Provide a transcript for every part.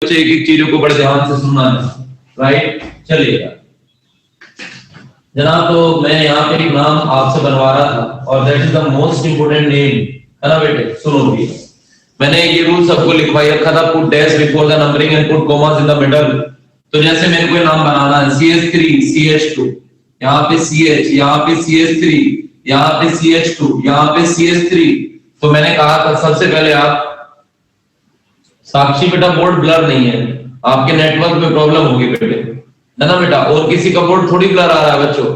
बच्चे एक एक चीजों को बड़े ध्यान से सुनना है, राइट। चलिएगा जनाब, तो मैं यहाँ पे एक नाम आपसे बनवा रहा था और that is the most important name, है ना बेटे। सुनो भी, मैंने ये रूल सबको लिखवाई रखा था, put dash before the numbering and put commas in the middle. तो जैसे मेरे को नाम बनाना है CH3 CH2, यहाँ पे CH, यहाँ पे CH3, यहाँ पे CH2, यहाँ पे CH3। तो मैंने कहा था सबसे पहले आप, साक्षी बेटा बोर्ड ब्लर नहीं है, आपके नेटवर्क में प्रॉब्लम होगी बेटे, है ना बेटा। और किसी का बोर्ड थोड़ी ब्लर आ रहा है बच्चों,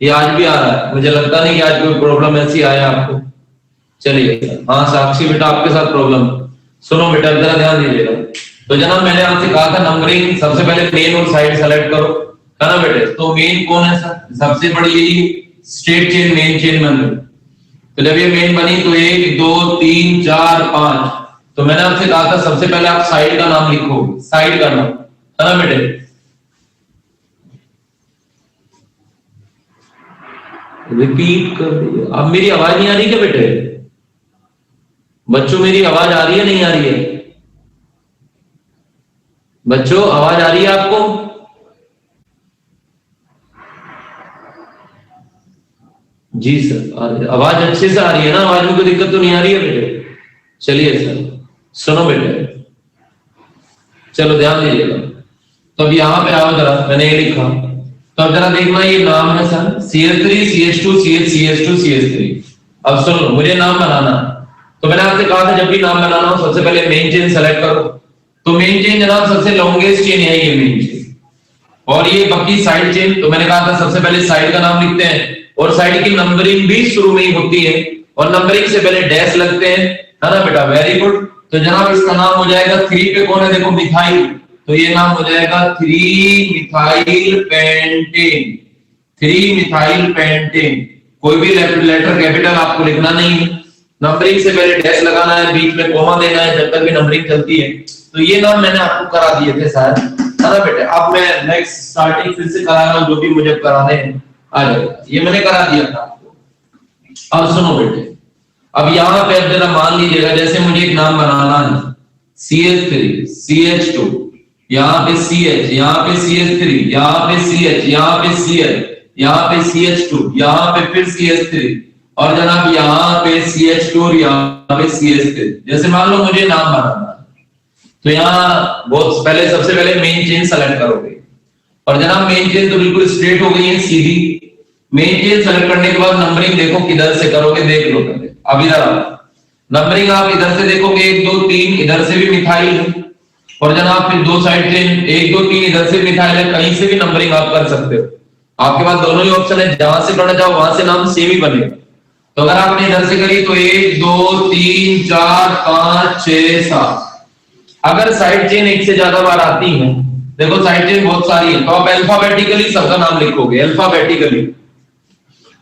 ये आज भी आ रहा है, मुझे लगता नहीं कि आज कोई प्रॉब्लम ऐसी आया आपको। चलिए हाँ साक्षी बेटा आपके साथ प्रॉब्लम, सुनो बेटा जरा ध्यान दीजिएगा। तो जनाब मैंने आपसे कहा था नंबरिंग सबसे पहले मेन और साइड सेलेक्ट करो, है ना बेटे। तो मेन कौन है सर, सबसे बड़ी यही स्ट्रेट चेन मेन चेन बन गई। तो जब ये मेन बनी तो 1 2 3 4 5, तो मैंने आपसे कहा था सबसे पहले आप साइड का नाम लिखो, साइड का नाम, है ना बेटे। रिपीट कर दिया। अब मेरी आवाज नहीं आ रही क्या बेटे, बच्चों मेरी आवाज आ रही है नहीं आ रही है? बच्चों आवाज आ रही है आपको? जी सर आवाज अच्छे से आ रही है ना, आवाज में कोई दिक्कत तो नहीं आ रही है बेटे? चलिए सर सुनो बेटे, चलो ध्यान दीजिएगा। तो अब यहाँ पे आओ जरा, मैंने ये लिखा, तो अब जरा देखना ये नाम है sir CH3 CH2 CH2 CH3। अब सुनो मुझे नाम बनाना, तो मैंने आपसे कहा था जब भी नाम बनाना हो सबसे पहले मेन चेन सेलेक्ट करो। तो मेन चेन जनाब सबसे लॉन्गेस्ट चेन है ये मेन चेन, और ये बाकी साइड चेन। तो मैंने कहा था सबसे पहले साइड का नाम लिखते हैं, और साइड की नंबरिंग भी शुरू में ही होती है, और नंबरिंग से पहले डैश लगते हैं, है ना बेटा। Very good. तो जनाब इसका नाम हो जाएगा 3 पे कौन है देखो, मिथाइल। तो ये नाम हो जाएगा 3 मिथाइल पेंटेन, 3 मिथाइल पेंटेन। कोई भी लेटर कैपिटल आपको लिखना नहीं है, नंबरिंग से पहले डैश लगाना है, बीच में कोमा देना है जब तक भी नंबरिंग चलती है। तो ये नाम मैंने आपको करा दिए थे शायद, है ना बेटे। अब मैं नेक्स्ट स्टार्टिंग फिर से करा रहा हूं, जो भी मुझे कराने हैं आ जाएगा, ये मैंने करा दिया था आपको। अब सुनो बेटे, अब यहाँ पे जरा मान लीजिएगा जैसे मुझे एक नाम बनाना है CH3 CH2, यहाँ पे CH, यहाँ पे CH3, यहाँ पे CH, यहाँ पे CH, यहाँ पे CH2, यहाँ पे फिर CH3, और जनाब यहाँ पे CH2 और यहाँ पे CH3। जैसे मान लो मुझे नाम बनाना है, तो यहाँ बहुत पहले सबसे पहले मेन चेन सेलेक्ट करोगे, और जनाब मेन चेन तो बिल्कुल स्ट्रेट हो गई है सीधी। मेन चेन सेलेक्ट करने के बाद नंबरिंग देखो किधर से करोगे, देख लो पहले। अब इधर नंबरिंग आप इधर से देखोगे 1 2 3, इधर से भी मिथाइल है, और जनाब फिर दो साइड चेन 1 2 3 इधर से मिथाइल है, कहीं से भी नंबरिंग आप कर सकते हो। आपके पास दोनों ही ऑप्शन है, जहां से करना चाहो वहां से नाम सेम ही बनेगा। तो अगर आपने इधर से करी तो 1 2 3 4 5 6 7। अगर साइड चेन एक से ज्यादा बार आती है, देखो साइड चेन बहुत सारी है, तो आप अल्फाबेटिकली सबका नाम लिखोगे, अल्फाबेटिकली।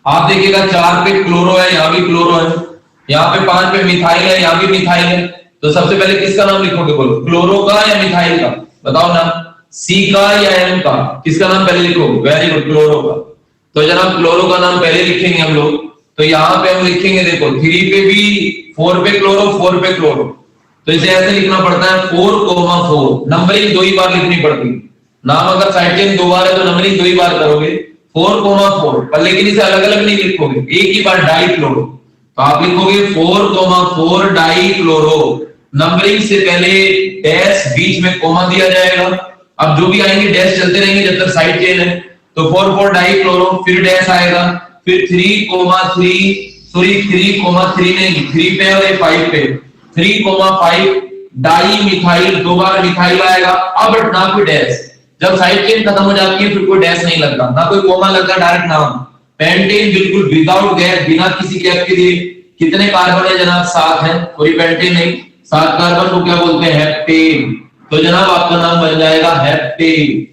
आप देखिएगा 4 पे क्लोरो है, यहाँ भी क्लोरो है, यहाँ पे 5 पे मिथाइल है, यहाँ भी मिथाइल है। तो सबसे पहले किसका नाम लिखोगे, बोलो क्लोरो का या मिथाइल का, बताओ ना। C का या M का, किसका नाम पहले लिखोगे? वेरी गुड, क्लोरो का। तो जनाब क्लोरो का नाम पहले लिखेंगे हम लोग। तो यहाँ पे हम लिखेंगे देखो 3 पे भी, 4 पे क्लोरो, 4 पे क्लोरो। तो इसे ऐसे लिखना पड़ता है 4,4। नंबरिंग 2 ही बार लिखनी पड़ती है, नाम अगर साइड चेन 2 बार है तो नंबरिंग 2 ही बार करोगे 4,4 पर, लेकिन इसे अलग अलग नहीं लिखोगे, एक ही बार डाई क्लोरो। तो आप लिखोगे 4,4 डाई क्लोरो, नंबरिंग से पहले डैश, बीच में कोमा दिया जाएगा। अब जो भी आएंगे डैश चलते रहेंगे जब तक साइड चेन है। तो 4,4 डाई क्लोरो, फिर डैश आएगा, फिर 3,3, सॉरी 3,3 नहीं, 3 पे और 5 पे 3,5 डाई मिथाइल, 2 बार मिथाइल आएगा। अब ना कोई डैश, जब साइड चेन खत्म हो जाती है फिर कोई डैश नहीं लगता, ना कोई कोमा लगता, डायरेक्ट नाम पेंटेन, बिल्कुल विदाउट गैप, बिना किसी गैप के लिए। कितने कार्बन है जनाब? 7 है, कोई पेंटेन नहीं, 7 कार्बन को क्या बोलते हैं? हेप्टेन। तो जनाब आपका नाम बन जाएगा हेप्टेन,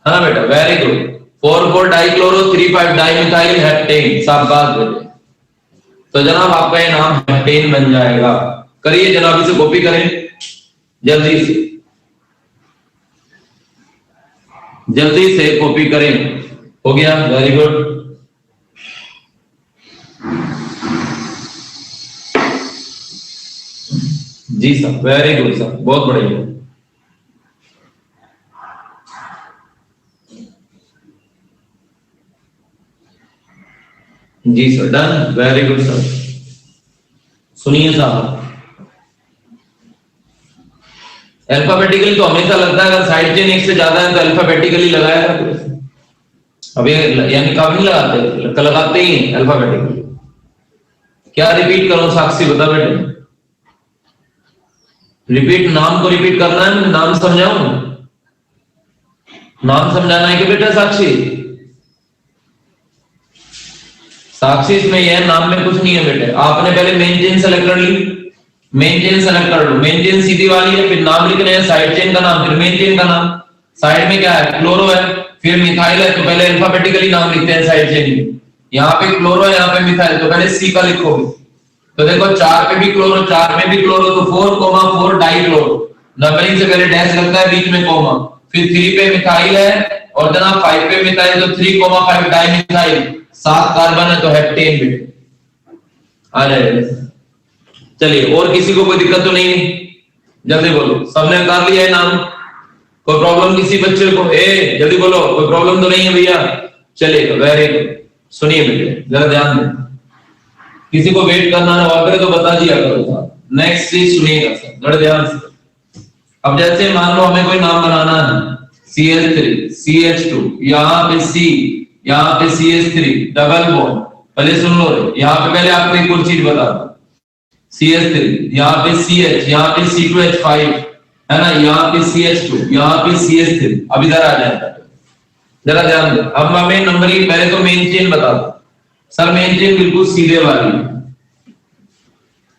है ना बेटा। Very good. 4,4 dichloro, 3,5 dimethyl heptane, शाबाश बेटे। तो जनाब आपका ये नाम हेप्टेन बन जाएगा। करिए जनाब, इसे कॉपी करें जल्दी से, जल्दी से कॉपी करें। हो गया, वेरी गुड। जी सर, वेरी गुड सर, बहुत बढ़िया। जी sir, done, very good sir. सुनिए साहब, अल्फाबेटिकली तो हमेशा लगता है अगर साइड चेन एक से ज्यादा है तो अल्फाबेटिकली लगाया जाता है। अब ये यानी कब नहीं लगाते, लगाते ही अल्फाबेटिकली। क्या रिपीट करो साक्षी, बता बेटे। रिपीट, नाम को रिपीट करना है, नाम समझाऊं? नाम समझाना है कि बेटा साक्षी? साक्षी इसमें यह नाम में कुछ नहीं है बेटे। आपने पहले मेन चेन सेलेक्ट कर ली, मेन चेन सेलेक्ट कर लो, मेन चेन सीधी वाली है, फिर नाम लिखने हैं, साइड चेन का नाम, फिर मेन चेन का नाम। साइड में क्या है, क्लोरो है, फिर मिथाइल है, तो पहले अल्फाबेटिकली नाम लिखते हैं साइड चेन में। यहाँ पे क्लोरो है, यहाँ पे मिथाइल, तो पहले सी का लिखोगे। तो देखो 4 पे भी क्लोरो, 4 में भी क्लोरो, तो 4,4 डाई क्लोरो। नंबरिंग से पहले डैश लगता है, बीच में कोमा, फिर 3 पे मिथाइल है और जनाब 5 पे मिथाइल, तो 3,5 डाई मिथाइल, 7 कार्बन है तो हेप्टेन बेटे आ जाएगा। चलिए, और किसी को कोई दिक्कत तो नहीं है? जल्दी बोलो, सबने उतार लिया है नाम? कोई प्रॉब्लम किसी बच्चे को? जल्दी बोलो, कोई प्रॉब्लम तो नहीं है भैया? चलिए, वेरी गुड। सुनिए बेटे, जरा ध्यान दें, किसी को वेट करना ना वगैरह तो बता दिया करो। नेक्स्ट चीज सुनिएगा सर, बड़े ध्यान से। अब जैसे मान लो हमें कोई नाम बनाना है, CH3 CH2, यहाँ पे C, यहाँ पे CH3 डबल बॉन्ड। पहले सुन लो, यहाँ पे पहले आपको एक और चीज बता दो, CH3, यहाँ पे CH, यहाँ पे C2H5 है ना, यहाँ पे CH2, यहाँ पे CH3। अब इधर आ जाएगा, जरा ध्यान दो। अब हमें नंबरिंग, पहले तो मेन चेन बता दो सर। मेन चेन बिल्कुल सीधे वाली,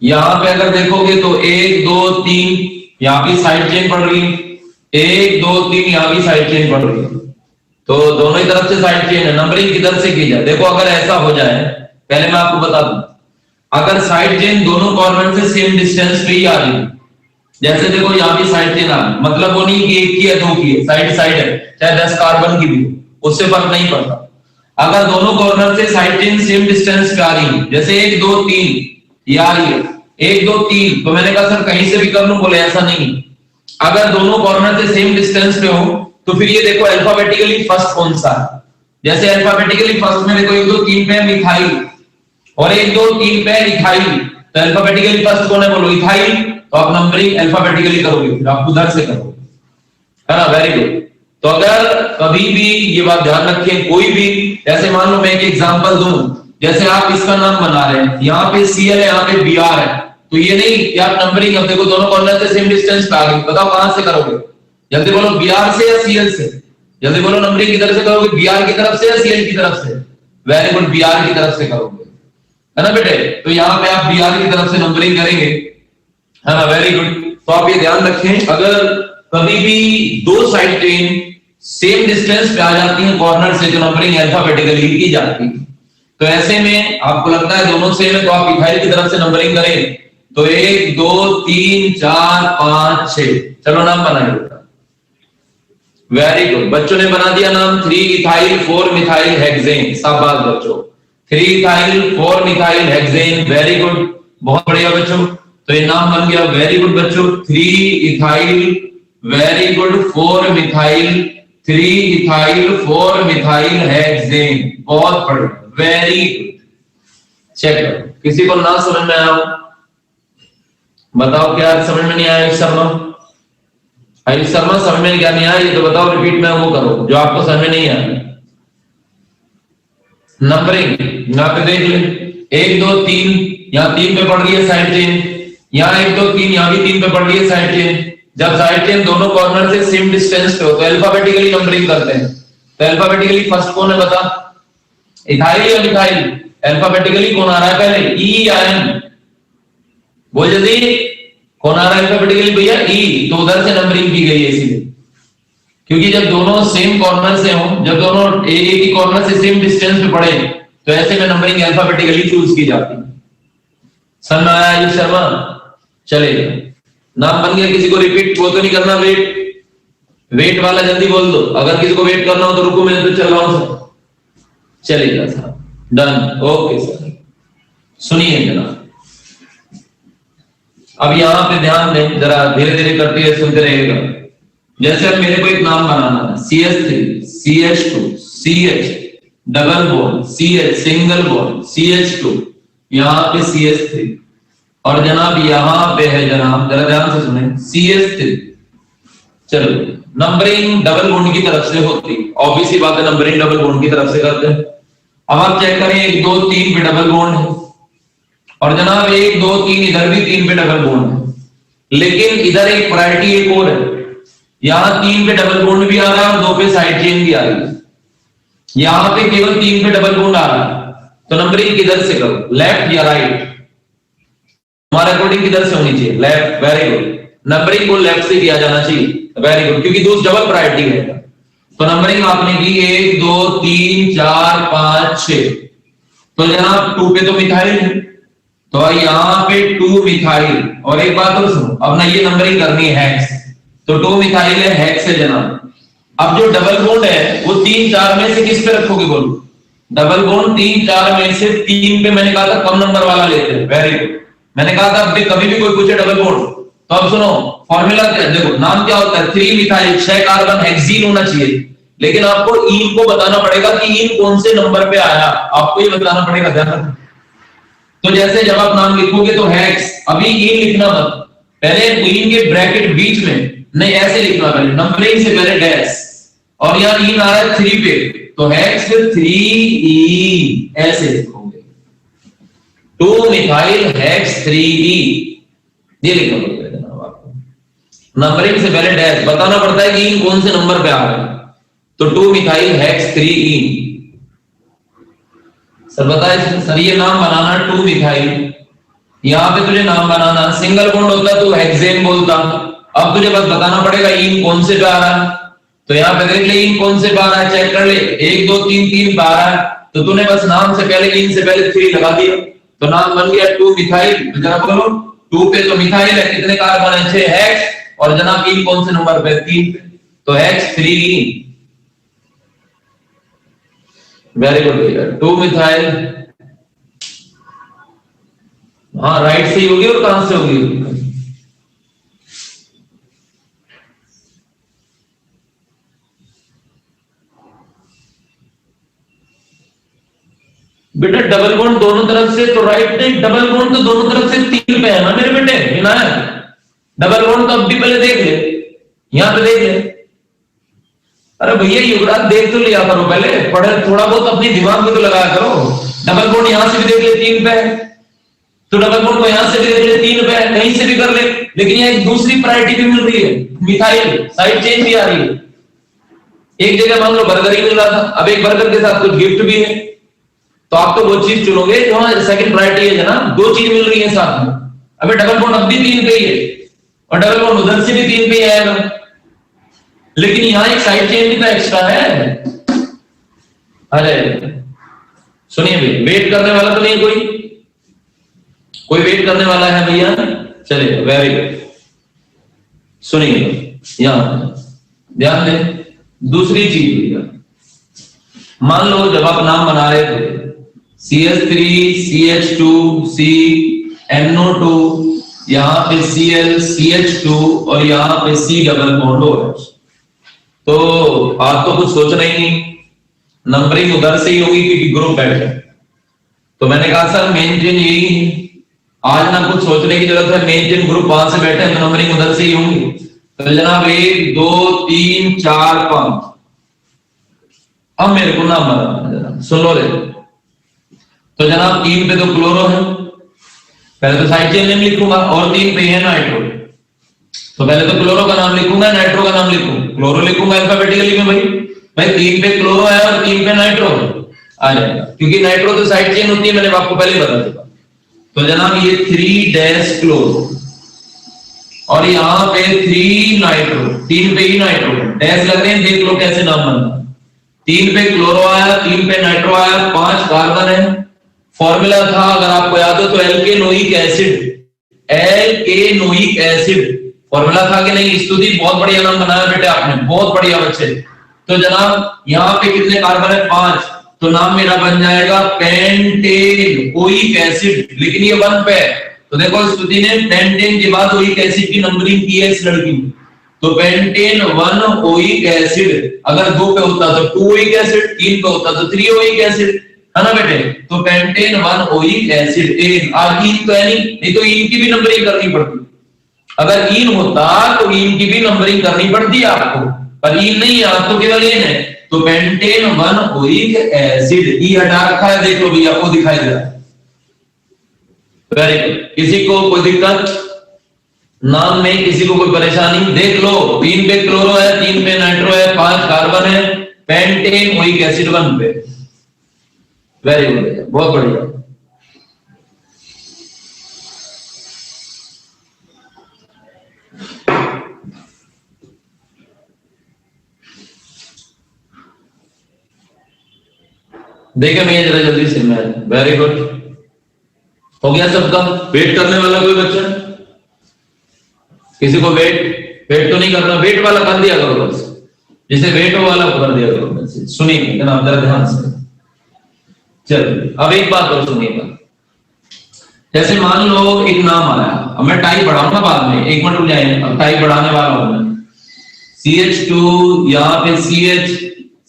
यहाँ पे अगर देखोगे तो 1 2 3 यहाँ भी साइड चेन पड़ रही है, 1 2 3 यहाँ भी साइड चेन पड़ रही है, तो दोनों ही तरफ से साइड चेन है। नंबरिंग किधर से की जाए? देखो, अगर ऐसा हो जाए, पहले मैं आपको बता दूं, अगर साइड चेन दोनों कॉर्नर से सेम डिस्टेंस पे ही आ रही है, जैसे देखो यहाँ भी साइड चेन आ रही, मतलब वो नहीं कि एक की है दो की है, साइड साइड है, चाहे 10 कार्बन की भी हो, उससे फर्क नहीं पड़ता। अगर दोनों कॉर्नर से साइड चेन सेम डिस्टेंस पे आ रही है, जैसे 1 2 3 ये आ रही है, 1 2 3, तो मैंने कहा सर कहीं से भी कर लूं, बोले ऐसा नहीं। अगर दोनों कॉर्नर से सेम डिस्टेंस पे हो तो फिर ये देखो अल्फाबेटिकली फर्स्ट कौन सा है। जैसे अल्फाबेटिकली फर्स्ट में देखो 1 2 3 पे मिथाइल और 1 2 3 पे इथाइल, तो अल्फाबेटिकली फर्स्ट कौन है, बोलो इथाइल। तो आप नंबरिंग अल्फाबेटिकली करोगे, फिर आप उधर से करोगे, है ना, वेरी गुड। तो अगर कभी भी ये बात ध्यान रखें, कोई भी, जैसे मान लो मैं एक एग्जांपल दूं, जैसे आप इसका नाम बना रहे हैं, यहाँ पे Cl है, यहाँ पे Br है, तो ये नहीं कि आप नंबरिंग, अब देखो दोनों कॉर्नर से सेम डिस्टेंस पे आ गई, बताओ कहां से करोगे? जल्दी बोलो, Br से या Cl से? जल्दी बोलो, नंबरिंग किधर से करोगे, Br की तरफ से या Cl की तरफ से? वेरी गुड, Br की तरफ से करोगे, है ना बेटे। तो यहाँ पे आप Br की तरफ से नंबरिंग करेंगे, है ना, वेरी गुड। तो आप ये ध्यान रखें, अगर कभी भी दो साइड चेन सेम डिस्टेंस पे आ जाती है कॉर्नर से, तो नंबरिंग अल्फाबेटिकली की जाती है। तो ऐसे में आपको लगता है दोनों सेम है, तो आप इथाइल की तरफ से नंबरिंग करें, तो 1 2 3 4 5 6, चलो नाम बनाइए। वेरी गुड, बच्चों ने बना दिया नाम, 3 इथाइल 4 मिथाइल हेक्सेन, शाबाश बच्चों, 3 ethyl 4 methyl hexane, very good, बहुत बढ़िया बच्चों। तो ये नाम बन गया, वेरी गुड बच्चों, 3 ethyl, very good, 4 methyl, 3 ethyl 4 methyl hexane, बहुत बढ़िया, वेरी गुड। चेक करो, किसी को ना समझ में आया हो बताओ, क्या समझ में नहीं आया? शर्मा, आयुष शर्मा, समझ में क्या नहीं आया ये तो बताओ, रिपीट में वो करो जो आपको समझ में नहीं आया। नंबरिंग यहाँ पे देख ले, 1 2 3, यहाँ 3 पे पड़ रही है साइड चेन, यहाँ 1 2 3, यहाँ भी 3 पे पड़ रही है साइड चेन। जब साइड चेन दोनों कॉर्नर से सेम डिस्टेंस पे हो तो अल्फाबेटिकली नंबरिंग करते हैं। तो अल्फाबेटिकली फर्स्ट कौन है बता, इथाइल या मिथाइल? अल्फाबेटिकली कौन आ रहा है पहले, ई या एन? बोल जल्दी, कौन आ रहा है अल्फाबेटिकली भैया? ई। तो उधर से नंबरिंग की गई है इसीलिए, क्योंकि जब दोनों सेम कॉर्नर से हो, जब दोनों एक ही कॉर्नर से सेम डिस्टेंस पे पड़े, तो ऐसे में नंबरिंग अल्फाबेटिकली चूज की जाती है। समझ में आया आयुष शर्मा? चलेगा, नाम बन गया। किसी को रिपीट वो तो नहीं करना, वेट वाला जल्दी बोल दो, अगर किसी को वेट करना हो तो रुको, मैं तो चल रहा हूं सर। चलेगा सर, डन, ओके सर। सुनिए जनाब, अब यहां पे ध्यान दें, जरा धीरे धीरे करते हुए सुनते रहेगा। जैसे अब मेरे को एक नाम बनाना है, CH3 CH2 CH, double bond CH, single bond CH2, यहाँ पे CH3, और जनाब यहाँ पे है जनाब, जरा ध्यान से सुने, CH3। चलो नंबरिंग डबल बॉन्ड की तरफ से होती, ऑब्वियसली बात है, नंबरिंग डबल बॉन्ड की तरफ से करते हैं। अब आप चेक करें 1 2 3 पे डबल बॉन्ड है, और जनाब 1 2 3 इधर भी 3 पे डबल बॉन्ड है, लेकिन इधर एक प्रायोरिटी एक और है, यहाँ 3 पे डबल बॉन्ड भी आ रहा है और 2 पे साइड चेन भी आ रही है, यहाँ पे केवल 3 पे डबल बॉन्ड आ रहा है, तो नंबरिंग किधर से करो, लेफ्ट या राइट? हमारे अकॉर्डिंग किधर से होनी चाहिए? लेफ्ट। वेरी गुड, नंबरिंग को लेफ्ट से किया जाना चाहिए, वेरी गुड, क्योंकि दोस्त डबल प्रायोरिटी है। तो नंबरिंग आपने की 1 2 3 4 5 6, तो जनाब 2 पे तो मिथाइल है, तो यहाँ पे 2 मिथाइल, और एक बात और सुनो, अब ना ये नंबरिंग करनी है हेक्स, तो 2 मिथाइल है, हेक्स है जनाब। अब जो डबल बॉन्ड है वो 3 4 में से किस पे रखोगे बोलो? डबल बॉन्ड 3 4 में से 3 पे मैंने कहा था कम नंबर वाला लेते हैं, वेरी गुड। मैंने कहा था कभी भी कोई पूछे डबल बॉन्ड, तो अब सुनो फॉर्मूला क्या, देखो नाम क्या होता है, 3 मिथाइल 6 कार्बन हेक्सीन होना चाहिए, लेकिन आपको ईन को बताना पड़ेगा कि ईन कौन से नंबर पे आया, आपको ये बताना पड़ेगा, ध्यान रखना। तो जैसे जब आप नाम लिखोगे तो हेक्स, अभी ईन लिखना मत, पहले ईन के ब्रैकेट बीच में, नहीं ऐसे लिखना, पहले नंबरिंग से पहले डैश, और यहाँ ईन आ रहा है 3 पे, तो हेक्स 3E ऐसे लिखोगे, 2 मिथाइल हेक्स 3E, ये लिखना पड़ेगा जनाब आपको। नंबरिंग से पहले डैश, बताना पड़ता है कि ईन कौन से नंबर पे आ रहा है, तो 2 मिथाइल हेक्स 3E। सर बताए सर ये नाम बनाना 2 मिथाइल, यहाँ पे तुझे नाम बनाना, सिंगल बॉन्ड होता तो हेक्सेन बोलता, अब तुझे बस बताना पड़ेगा ईन कौन से पे आ रहा है, तो यहाँ पे देख ले ईन कौन से पे आ रहा है, चेक कर ले, 1 2 3 3 पे आ रहा है, तो तूने बस नाम से पहले ईन से पहले 3 लगा दिया, तो नाम बन गया 2 मिथाइल। जरा बोलो 2 पे तो मिथाइल है, कितने कार्बन है 6 हेक्स, और जनाब ईन कौन से नंबर पे 3 पे, तो हेक्स 3E, वेरी गुड भैया, 2 मिथाइल, हाँ राइट से ही होगी, और कहां से होगी? बेटा डबल बॉन्ड दोनों तरफ से, तो राइट नहीं, डबल बॉन्ड तो दोनों तरफ से 3 पे है ना मेरे बेटे, विनायक, डबल बॉन्ड तो अब भी पहले देख ले, यहां पे देख ले, अरे भैया युवराज देख तो लिया करो, पहले पढ़े थोड़ा बहुत अपनी दिमाग में तो लगाया करो। डबल बॉन्ड यहां से भी देख ले 3 पे, तो डबल बॉन्ड को यहां से भी देख ले 3 पे, कहीं से भी कर ले, लेकिन यहाँ एक दूसरी प्रायोरिटी भी मिल रही है, मिथाइल साइड चेंज भी आ रही है, एक जगह मान लो बर्गर ही मिल रहा था, अब एक बर्गर के साथ कुछ गिफ्ट भी है, तो आप तो वो चीज चुनोगे जो सेकंड प्रायोरिटी है जनाब, 2 चीज मिल रही है साथ में। अबे डबल बॉन्ड अब भी 3 पे ही है, और डबल बॉन्ड उधर से भी 3 पे ही आएगा, लेकिन यहाँ एक साइड चेन भी तो एक्स्ट्रा है। अरे सुनिए भैया, वेट करने वाला तो नहीं कोई वेट करने वाला है भैया? चलिए वेरी गुड, सुनिए यहां ध्यान दें, दूसरी चीज भैया, मान लो जब आप नाम बना रहे थे CH3 CH2 CNO2, यहाँ पे Cl CH2 और यहाँ पे C डबल बॉन्ड OH, तो आप तो कुछ सोचना ही नहीं, नंबरिंग उधर से ही होगी क्योंकि ग्रुप बैठे, तो मैंने कहा सर मेन चेन यही है, आज ना कुछ सोचने की जरूरत है, मेन चेन ग्रुप वहां से बैठे हैं तो नंबरिंग उधर से ही होंगी। तो जनाब 1 2 3 4 5, अब मेरे को नाम बताना, सुन लो रे, तो जनाब 3 पे तो क्लोरो है, पहले तो साइड चेन नेम लिखूंगा, और 3 पे है नाइट्रो, तो पहले तो क्लोरो का नाम लिखूंगा, नाइट्रो का नाम लिखूंगा, क्लोरो लिखूंगा अल्फाबेटिकली में भाई 3 पे क्लोरो है और 3 पे नाइट्रो आ जाएगा, क्योंकि नाइट्रो तो साइड चेन होती है, मैंने आपको पहले बता दिया। तो जनाब ये 3 क्लोरो, और यहाँ पे 3 नाइट्रो, 3 पे ही नाइट्रो डैश लग रहे हैं, देख लो कैसे नाम बनता है, 3 पे क्लोरो आया, 3 पे नाइट्रो आया, 5 कार्बन है, फॉर्मूला था अगर आपको याद हो तो एल्केनोइक एसिड फॉर्मूला था कि नहीं? स्तुति बहुत बढ़िया नाम बनाया बेटे आपने, बहुत बढ़िया बच्चे। तो जनाब यहाँ पे कितने कार्बन है? 5, तो नाम मेरा बन जाएगा पेंटेनोइक एसिड, लेकिन ये 1 पे है, तो देखो स्तुति ने पेंटेन के बाद ओइक एसिड की नंबरिंग की है इस लड़की में, तो पेंटेन 1 ओइक एसिड अगर 2 पे होता तो 2 ओइक एसिड, 3 पे होता तो 3 ओइक एसिड, है ना बेटे। तो पेंटेन 1 ओइक एसिड एन, और इन तो है नहीं तो इन की भी नंबरिंग करनी पड़ती। अगर इन होता तो इन की भी नंबरिंग करनी पड़ती आपको, पर इन नहीं है, तो केवल एन है। तो पेंटेन 1 ओइक एसिड, ई हटा रखा है, देख लो भैया आपको दिखाई दे रहा है। Very good. किसी को कोई दिक्कत नाम में, किसी को कोई परेशानी? देख लो 3 पे क्लोरो है, 3 पे नाइट्रो है, 5 कार्बन है, पेंटेन ओइक एसिड 1 पे। वेरी गुड, बहुत बढ़िया। देखिए मैं जरा जल्दी से, मैं वेरी गुड, हो गया सबका। वेट करने वाला कोई बच्चा? किसी को वेट तो नहीं करना, वेट वाला कर दिया करो बस, जिसे वेट वाला कर दिया करो। सुनिए जनाब जरा ध्यान से, चलिए अब एक बात और सुनिएगा। जैसे मान लो एक नाम आया, अब मैं टाइप बढ़ाऊंगा बाद में, 1 मिनट रुक जाए, अब टाइप बढ़ाने वाला हूं मैं। CH2, यहाँ पे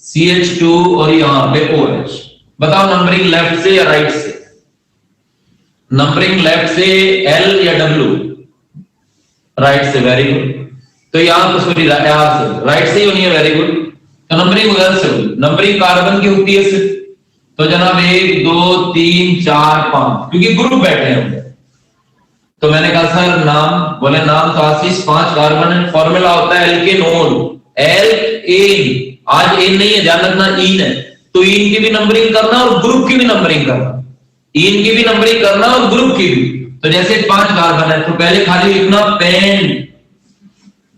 CH2 और यहाँ पे OH। बताओ नंबरिंग लेफ्ट से या राइट से? नंबरिंग लेफ्ट से L या W? राइट से, वेरी गुड। तो यहाँ पे सॉरी राइट से ही होनी है, वेरी गुड। तो नंबरिंग उधर से होगी, नंबरिंग कार्बन की होती है सिर्फ। तो जनाब 1 2 3 4 5, क्योंकि ग्रुप बैठे हैं। तो मैंने कहा सर नाम, बोले नाम तो आशीष 5 कार्बन है, फॉर्मूला होता है एल्केनोल, एल्केन, आज एन नहीं है, ध्यान रखना इन है। तो इन की भी नंबरिंग करना और ग्रुप की भी नंबरिंग करना, इन की भी नंबरिंग करना और ग्रुप की भी। तो जैसे 5 कार्बन है तो पहले खाली लिखना पेन,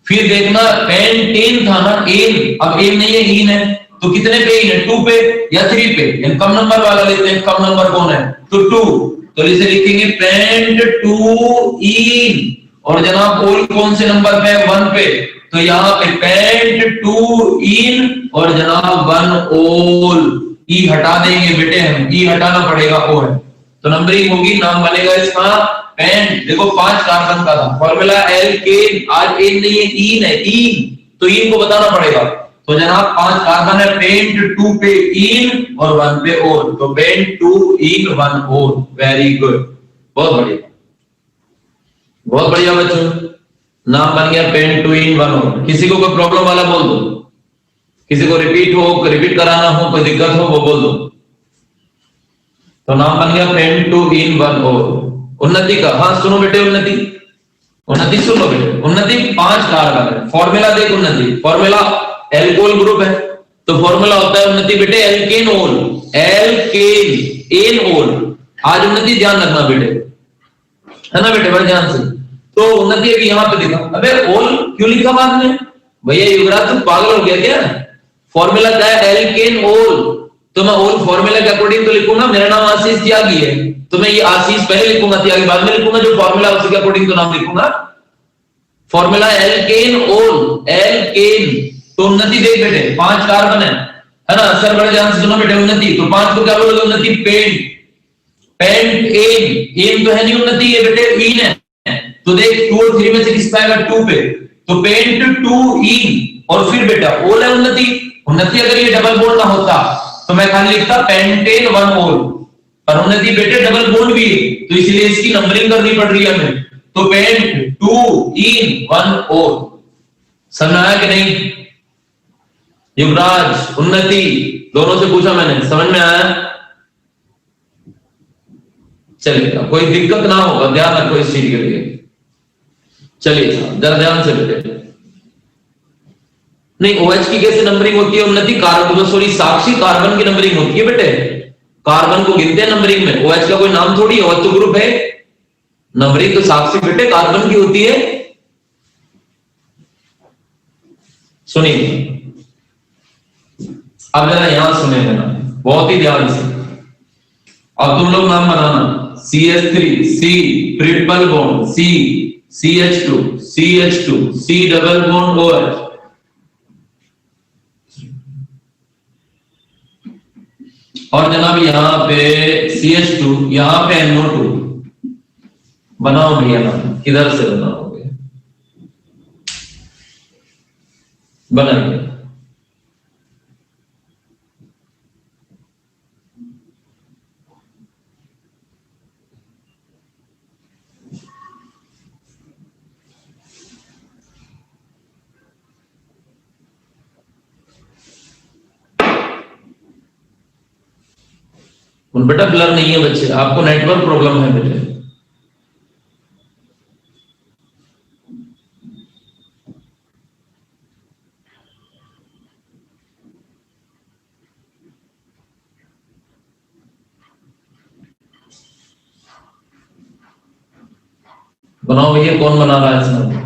फिर देखना पेंटेन था ना एन, अब एन नहीं है इन है, तो कितने पे इन है? 2 पे या 3 पे, कम नंबर वाला लेते हैं, कम नंबर कौन है? तो 2, तो इसे लिखेंगे पेंट 2 इन। और जनाब ओल कौन से नंबर पे है? 1 पे, तो यहाँ पे पेंट 2 इन और जनाब 1 ओल। ई हटा देंगे बेटे, हम ई हटाना पड़ेगा, ओ है तो नंबरिंग होगी, नाम बनेगा इसका पेंट। देखो 5 कार्बन का था, फॉर्मूला एल्केन, आज एन नहीं है इन है, इन, तो इन को बताना पड़ेगा। तो जनाब 5 कार्बन है, पेंट 2 पे इन और 1 पे ओल, तो पेंट 2 इन 1 ओल। वेरी गुड, बहुत बढ़िया, बहुत बढ़िया बच्चों, नाम बन गया पेंट 2 इन 1 ओल। किसी को कोई प्रॉब्लम वाला बोल दो, किसी को रिपीट कराना हो, कोई दिक्कत हो वो बोल दो। तो नाम बन गया पेंट 2 इन 1 ओल। उन्नति का, हाँ सुनो बेटे, उन्नति सुनो बेटे, उन्नति 5 कार्बन है, फॉर्मूला देख उन्नति, फॉर्मूला एल्कोहल ग्रुप है, तो फॉर्मूला होता है उन्नति बेटे एल्केनोल, एल्केन एन ओल। आज उन्नति ध्यान रखना बेटे, है ना बेटे, बड़े ध्यान से। तो उन्नति अभी यहाँ पे देखा, अबे ओल क्यों लिखा बाद में? भैया युवराज तुम पागल हो गया क्या? फॉर्मूला क्या है? एल्केन ओल, तो मैं ओल फॉर्मूला के अकॉर्डिंग तो लिखूंगा। मेरा नाम आशीष त्यागी है, तो मैं ये आशीष पहले लिखूंगा, त्यागी बाद में लिखूंगा, जो फॉर्मूला उसके अकॉर्डिंग तो नाम लिखूंगा। फॉर्मूला एल्केन ओल, एल्केन। तो उन्नति देख बेटे 5 कार्बन है ना सर, बड़े ध्यान से सुनो बेटे। उन्नति तो 5 को क्या बोलोगे? उन्नति पेंट, पेंट एन, एन तो है नहीं उन्नति, ये बेटे इन है। तो देख 2 और 3 में से किस पे आएगा? 2 पे, तो पेंट 2 इन और फिर बेटा ओल है उन्नति। उन्नति अगर ये डबल बॉन्ड ना होता तो मैं खाली लिखता पेंटेन 1 ओल, पर उन्नति बेटे डबल बॉन्ड भी है, तो इसलिए इसकी नंबरिंग करनी पड़ रही है हमें। तो पेंट 2 इन 1 ओल। समझ आया कि नहीं? युवराज उन्नति दोनों से पूछा मैंने, समझ में आया? चलिए कोई दिक्कत ना होगा, ध्यान रखो इस चीज के लिए। चलिए जरा ध्यान से बेटे। नहीं OH की कैसे नंबरिंग होती है? उन्नति कार्बन, सॉरी साक्षी कार्बन की नंबरिंग होती है बेटे, कार्बन को गिनते हैं नंबरिंग में। OH का कोई नाम थोड़ी है, OH तो ग्रुप है, नंबरिंग तो साक्षी बेटे कार्बन की होती है। सुनिए अब जरा यहां सुने देना बहुत ही ध्यान से। अब तुम लोग नाम बनाना, CH3 C triple bond C, CH2 CH2 C double bond OH। और जनाब यहाँ पे CH2, यहाँ पे NO2 बनाओ भैया, नाम किधर से बनाओगे? बनाइए। बेटा ब्लर नहीं है बच्चे, आपको नेटवर्क प्रॉब्लम है बेटे। बनाओ भैया, कौन बना रहा है इसमें?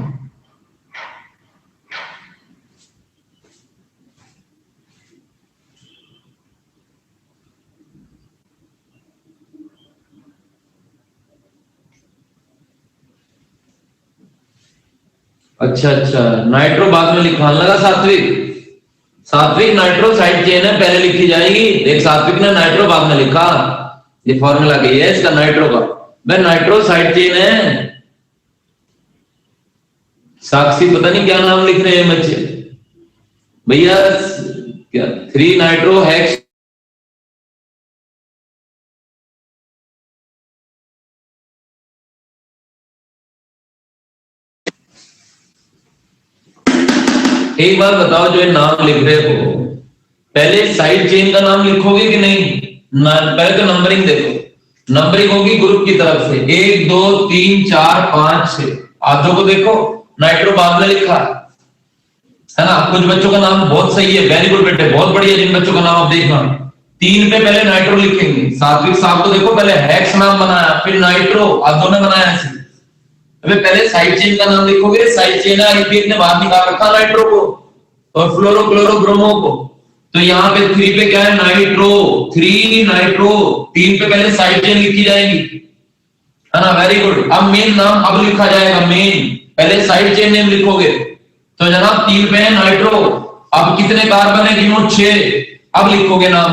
अच्छा अच्छा, नाइट्रो बाद में लिखवाने लगा सात्विक। सात्विक नाइट्रो साइड चेन है, पहले लिखी जाएगी। एक सात्विक ने नाइट्रो बाद में लिखा, ये फॉर्मूला की है इसका नाइट्रो का। भाई नाइट्रो साइड चेन है। साक्षी पता नहीं क्या नाम लिख रहे हैं बच्चे भैया, क्या 3 नाइट्रो हेक्स एक बार बताओ, जो ये नाम लिख रहे हो पहले साइड चेन का नाम लिखोगे कि नहीं? पहले तो नंबरिंग देखो, नंबरिंग होगी ग्रुप की तरफ से 1 2 3 4 5 6। आधों को देखो नाइट्रो बाद में लिखा है ना। कुछ बच्चों का नाम बहुत सही है, वेरी गुड बेटे, बहुत बढ़िया। जिन बच्चों का नाम आप देखना 3 पे पहले नाइट्रो लिखेंगे। सात्विक साहब को देखो, पहले हेक्स नाम बनाया, फिर नाइट्रो, आधों ने बनाया ऐसे। अबे पहले साइड चेन का नाम लिखोगे, साइड चेन आईपीएच ने बाहर निकाल रखा नाइट्रो को और फ्लोरो क्लोरो ब्रोमो को। तो यहाँ पे 3 पे क्या है? Nitro, 3 nitro. 3 पे पहले साइड चेन लिखी जाएगी, है ना, वेरी गुड। अब मेन नाम अब लिखा जाएगा, मेन पहले साइड चेन नेम लिखोगे। तो जनाब 3 पे है नाइट्रो, अब कितने कार्बन है गिनो? 6। अब लिखोगे नाम,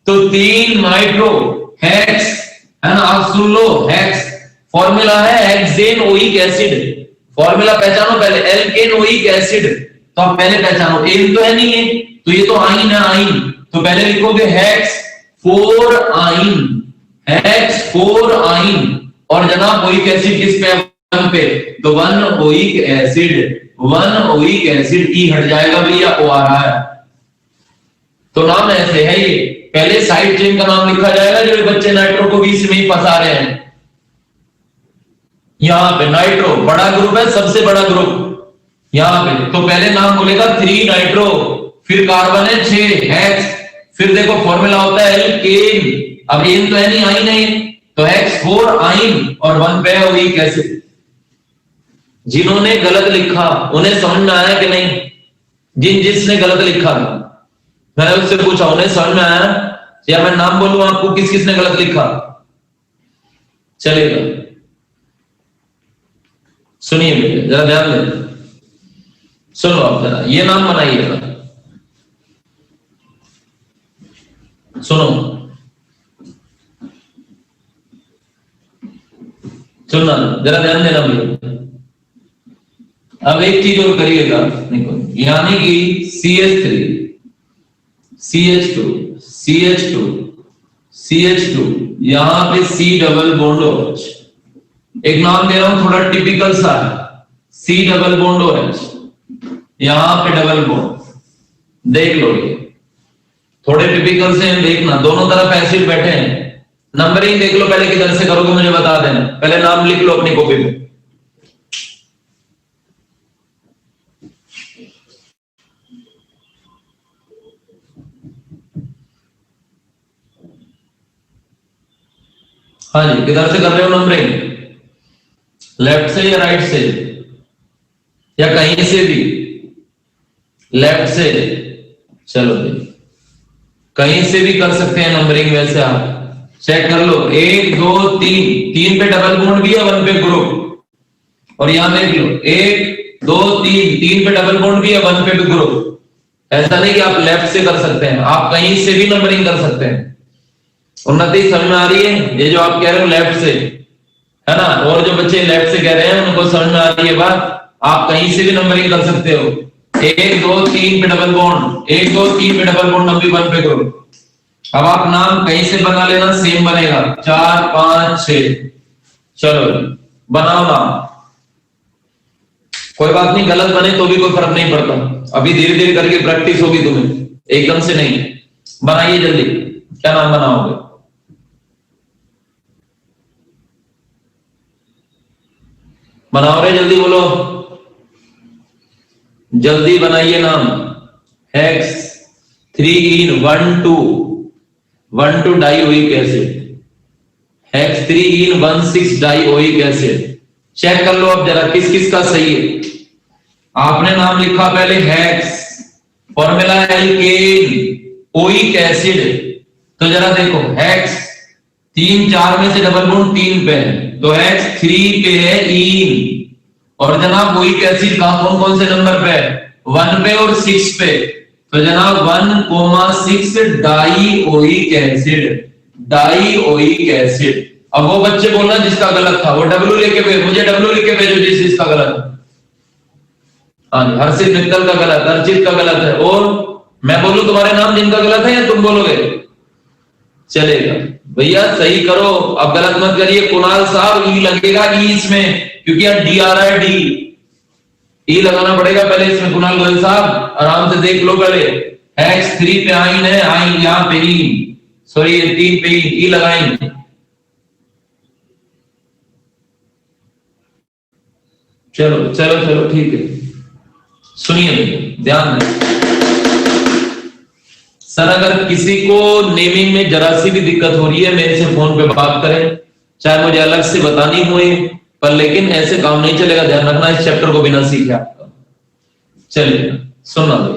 तो 3 नाइट्रो हेक्स, है ना। आप सुन लो, हेक्स फॉर्मूला है हेक्सेन ओइक एसिड। फॉर्मूला पहचानो पहले, एल्केन ओइक एसिड। तो आप पहले पहचानो, एन तो है नहीं है, तो ये तो आइन है, आइन। तो पहले लिखोगे हेक्स 4 आइन, हेक्स 4 आइन। और जनाब ओइक एसिड किस पे? 1 पे, तो 1 ओइक एसिड, 1 ओइक एसिड। ई हट जाएगा भैया, ओ आ रहा है। तो नाम ऐसे है ये, पहले साइड चेन का नाम लिखा जाएगा। जो बच्चे नाइट्रो को बीच में ही फंसा रहे हैं, यहां पे नाइट्रो बड़ा ग्रुप है, सबसे बड़ा ग्रुप यहां पे। तो पहले नाम बोलेगा 3 नाइट्रो, फिर कार्बन है 6 हेक्स, फिर देखो फॉर्मूला होता है एल्केन। अब एन तो है नहीं, आइन है, तो हेक्स 4 आइन और 1 पे है ओइक एसिड। जिन्होंने गलत लिखा उन्हें समझ में आया कि नहीं? जिसने गलत लिखा मैंने उससे पूछा, उन्हें समझ में आया? या मैं नाम बोलूं आपको किस किसने गलत लिखा? चलेगा, सुनिए बेटे, जरा ध्यान दें, सुनो आप जरा, ये नाम बनाइएगा, सुनो, सुनना जरा, ध्यान देना भैया। अब एक चीज और करिएगा, देखो, यानी कि CH3 CH2 CH2 CH2, यहां पे C डबल बॉन्ड OH। एक नाम दे रहा हूं थोड़ा टिपिकल सा है, C डबल बॉन्ड OH, यहां पे डबल बॉन्ड। देख लो ये थोड़े टिपिकल से देखना, दोनों तरफ एसिड बैठे हैं। नंबरिंग देख लो पहले, किधर से करोगे मुझे बता देना। पहले नाम लिख लो अपनी कॉपी में। हाँ जी, किधर से कर रहे हो नंबरिंग? लेफ्ट से या राइट से या कहीं से भी? लेफ्ट से, चलो जी, कहीं से भी कर सकते हैं नंबरिंग। वैसे आप चेक कर लो, 1 2 3, 3 पे डबल बॉन्ड भी है, 1 पे ग्रुप। और यहां देख लो 1 2 3, 3 पे डबल बॉन्ड भी है, 1 पे भी ग्रुप। ऐसा नहीं कि आप लेफ्ट से कर सकते हैं, आप कहीं से भी नंबरिंग कर सकते हैं। उन्नति समझ में आ रही है? ये जो आप कह रहे हो लेफ्ट से, है ना, और जो बच्चे लेफ्ट से कह रहे हैं उनको समझ में आ रही है बात। आप कहीं से भी नंबरिंग कर सकते हो। 1 2 3 पे डबल बॉन्ड, 1 2 3 पे डबल बॉन्ड, नंबर 1 पे करो। अब आप नाम कहीं से बना लेना, सेम बनेगा 4 5 6। चलो बनाओ नाम, कोई बात नहीं, गलत बने तो भी कोई फर्क नहीं पड़ता, अभी धीरे धीरे करके प्रैक्टिस होगी तुम्हें, एकदम से नहीं। बनाइए जल्दी, क्या नाम बनाओगे? बनाओ रे, जल्दी बोलो, जल्दी बनाइए नाम। Hex 3 in 1 2 dioic acid, hex 3 in 1 6 dioic acid. Check कर लो अब जरा किस किस का सही है। आपने नाम लिखा पहले hex, formula alkanoic acid, तो जरा देखो हेक्स 3 4 में से डबल बॉन्ड 3 पे है, तो हेक्स 3 पे है इन, और जनाब ओइक एसिड का कौन कौन से नंबर पे है? 1 पे और 6 पे, तो जनाब 1,6 डाइओइक एसिड, डाइओइक एसिड। अब वो बच्चे बोलना जिसका गलत था वो डब्ल्यू लेके भेजो, मुझे डब्ल्यू लिख के भेजो जिसका गलत है। हाँ, हर्षित मित्तल का गलत, अर्चित का गलत है, और मैं बोलूं तुम्हारे नाम जिनका गलत है या तुम बोलोगे? चलेगा भैया, सही करो, अब गलत मत करिए। कुणाल साहब ई लगेगा ई इसमें, क्योंकि अब डी आ रहा है, डी ई लगाना पड़ेगा पहले इसमें। कुणाल गोयल साहब आराम से देख लो पहले, हेक्स 3 पे आइन है, आइन यहां पे इन, सॉरी 3 पे ई लगाएंगे। चलो चलो चलो ठीक है, सुनिए ध्यान दें सर, अगर किसी को नेमिंग में जरा सी भी दिक्कत हो रही है मेरे से फोन पे बात करें, चाहे मुझे अलग से बतानी हुई पर, लेकिन ऐसे काम नहीं चलेगा, ध्यान रखना इस चैप्टर को बिना सीखे आपका। चलिए सुनना दो,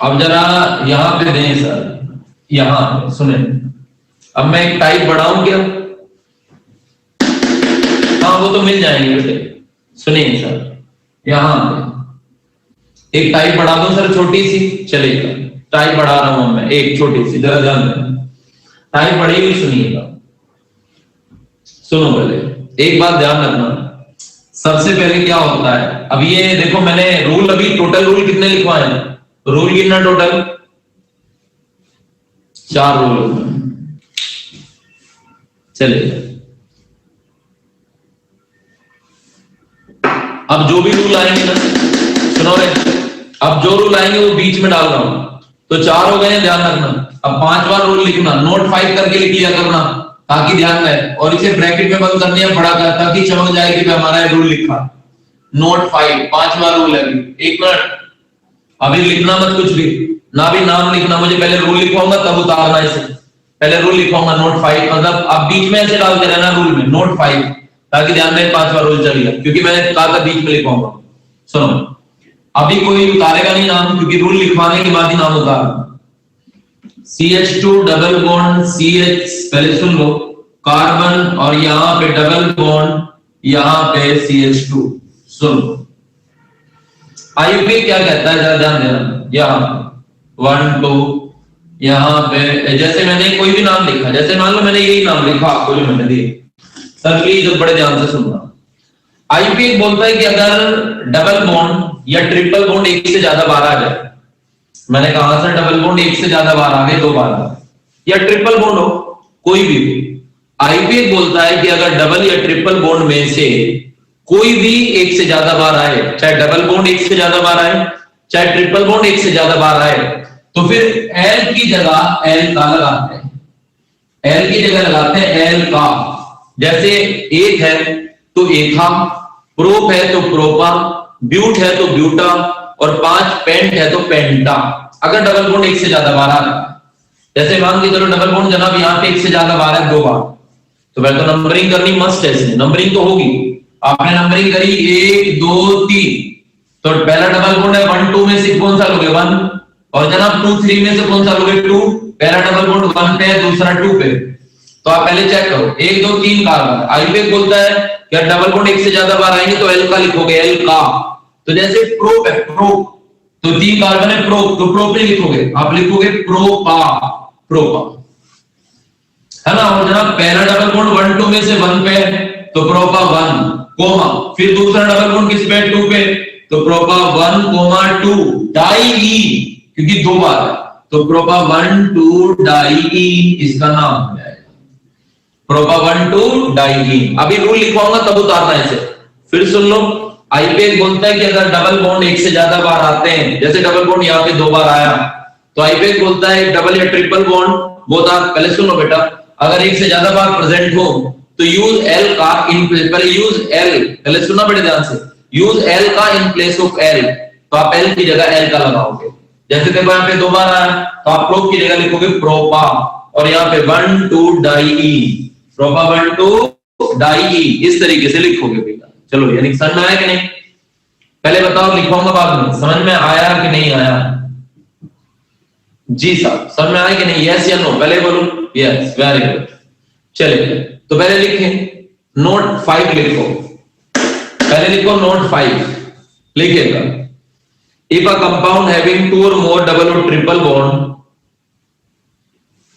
अब जरा यहां पे दें सर, यहां पे सुने। अब मैं एक टाइप बढ़ाऊं क्या? हाँ वो तो मिल जाएंगे बेटे, सुनिए सर, यहां पे एक टाइप बढ़ा दो सर, छोटी सी, चलेगा। टाइप बढ़ा रहा हूं मैं एक छोटी सी, जरा ध्यान देना, टाइप बढ़ी हुई सुनिएगा। सुनो पहले एक बात ध्यान रखना, सबसे पहले क्या होता है, अब ये देखो मैंने रूल, अभी टोटल रूल कितने लिखवाए हैं? रूल कितना टोटल? 4 रूल। चलिए अब जो भी रूल आएंगे ना, सुनो रे, अब जो रूल आएंगे वो बीच में डाल रहा हूं, तो 4 हो गए हैं, ध्यान रखना। अब 5वां रूल लिखना, नोट 5 करके लिख लिया करना ताकि ध्यान रहे, और इसे ब्रैकेट में बंद करने बड़ा कर, ताकि चमक जाए कि हमारा रूल लिखा। नोट 5 5वां रूल है। एक मिनट, अभी लिखना मत कुछ भी, ना भी नाम लिखना, मुझे पहले रूल लिखवाऊंगा तब उतारना इसे, पहले रूल लिखवाऊंगा नोट 5, मतलब आप बीच में ऐसे डालते रहना रूल में नोट 5, ताकि ध्यान में 5वां रूल चलेगा, क्योंकि मैंने कहा था बीच में लिखवाऊंगा। सुनो, अभी कोई उतारेगा नहीं नाम, क्योंकि रूल लिखवाने के बाद ही नाम उतारना। CH2 डबल बॉन्ड CH, पहले सुन लो, कार्बन, और यहां पे डबल बॉन्ड, यहां पे CH2। सुन आयुपी क्या कहता है, जरा ध्यान देना, यहां 1 2, यहां पे जैसे मैंने कोई भी नाम लिखा, जैसे मान लो मैंने यही नाम लिखा आपको जो मैंने दिए सर, प्लीज बड़े ध्यान से सुनना। आईपी बोलता है कि अगर डबल बॉन्ड या ट्रिपल बॉन्ड एक से ज्यादा बार आ जाए, मैंने कहा सर डबल बॉन्ड एक से ज्यादा बार आ गए, 2 बार आ, या ट्रिपल बॉन्ड हो कोई भी, आईपी बोलता है कि अगर डबल या ट्रिपल बॉन्ड में से कोई भी एक से ज्यादा बार आए, चाहे डबल बॉन्ड एक से ज्यादा बार आए, चाहे ट्रिपल बॉन्ड एक से ज्यादा बार आए, तो फिर एल की जगह एल का लगाते हैं, एल की जगह लगाते हैं एल का। जैसे एक है तो एथा, प्रोप है तो प्रोपा, ब्यूट है तो ब्यूटा, और 5 पेंट है तो पेंटा, अगर डबल बॉन्ड एक से ज्यादा बार आ रहा है। जैसे मान के चलो डबल बॉन्ड जनाब यहाँ पे एक से ज्यादा बार है 2 बार, तो पहले तो नंबरिंग करनी मस्ट है, इसमें नंबरिंग तो होगी। आपने नंबरिंग करी 1 2 3, तो पहला डबल बॉन्ड है 1 2 में से कौन सा लोगे 1, और जनाब 2 3 में से कौन सा लोगे 2, पहला डबल बॉन्ड 1 पे है, दूसरा 2 पे, तो आप पहले चेक करो 1 2 3 कार्बन। आईपीएक बोलता है कि डबल बॉन्ड एक से ज्यादा बार आएंगे तो एल का लिखोगे, एल का। तो जैसे प्रोप है, प्रोप तो 3 कार्बन है प्रोप, तो प्रोप नहीं लिखोगे, आप लिखोगे प्रोपा, प्रोपा, है ना। और जनाब पहला डबल बॉन्ड 1 2 में से 1 पे है तो प्रोपा 1, कोमा, फिर दूसरा डबल बॉन्ड किस पे, 2 पे, तो प्रोपा 1 कोमा 2 डाई ई, क्योंकि 2 बार है, तो प्रोपा 1 2 डाई ई इसका नाम हो जाएगा प्रोपा 1 2 डाई ई। अभी रूल लिखवाऊंगा तब उतारना है इसे, फिर सुन लो। आईपीएक बोलता है कि अगर डबल बॉन्ड एक से ज्यादा बार आते हैं, जैसे डबल बॉन्ड यहाँ पे 2 बार आया, तो आईपीएक बोलता है डबल या ट्रिपल बॉन्ड बोथ आर, पहले सुन लो बेटा, अगर एक से ज्यादा बार प्रेजेंट हो तो यूज एल का इन प्लेस, पहले यूज एल, पहले सुनना बड़े ध्यान से, यूज एल का इन प्लेस ऑफ एल, तो आप एल की जगह एल का लगाओगे। जैसे देखो यहाँ पे 2 बार आया तो आप प्रो की जगह लिखोगे प्रोपा, और यहाँ पे 1 2 डाई ई, प्रोपा 1 2 डाई ई, इस तरीके से लिखोगे बेटा। चलो यानी समझ में आया कि नहीं, पहले बताओ, लिखवाऊंगा बाद में, समझ में आया कि नहीं आया? जी साहब समझ में आया कि नहीं, यस या नो, पहले बोलो यस, वेरी गुड। चलिए तो पहले लिखें नोट 5 लिखो, पहले लिखो नोट 5 लिखेगा। इफ अ कंपाउंड हैविंग 2 और मोर डबल और triple bond,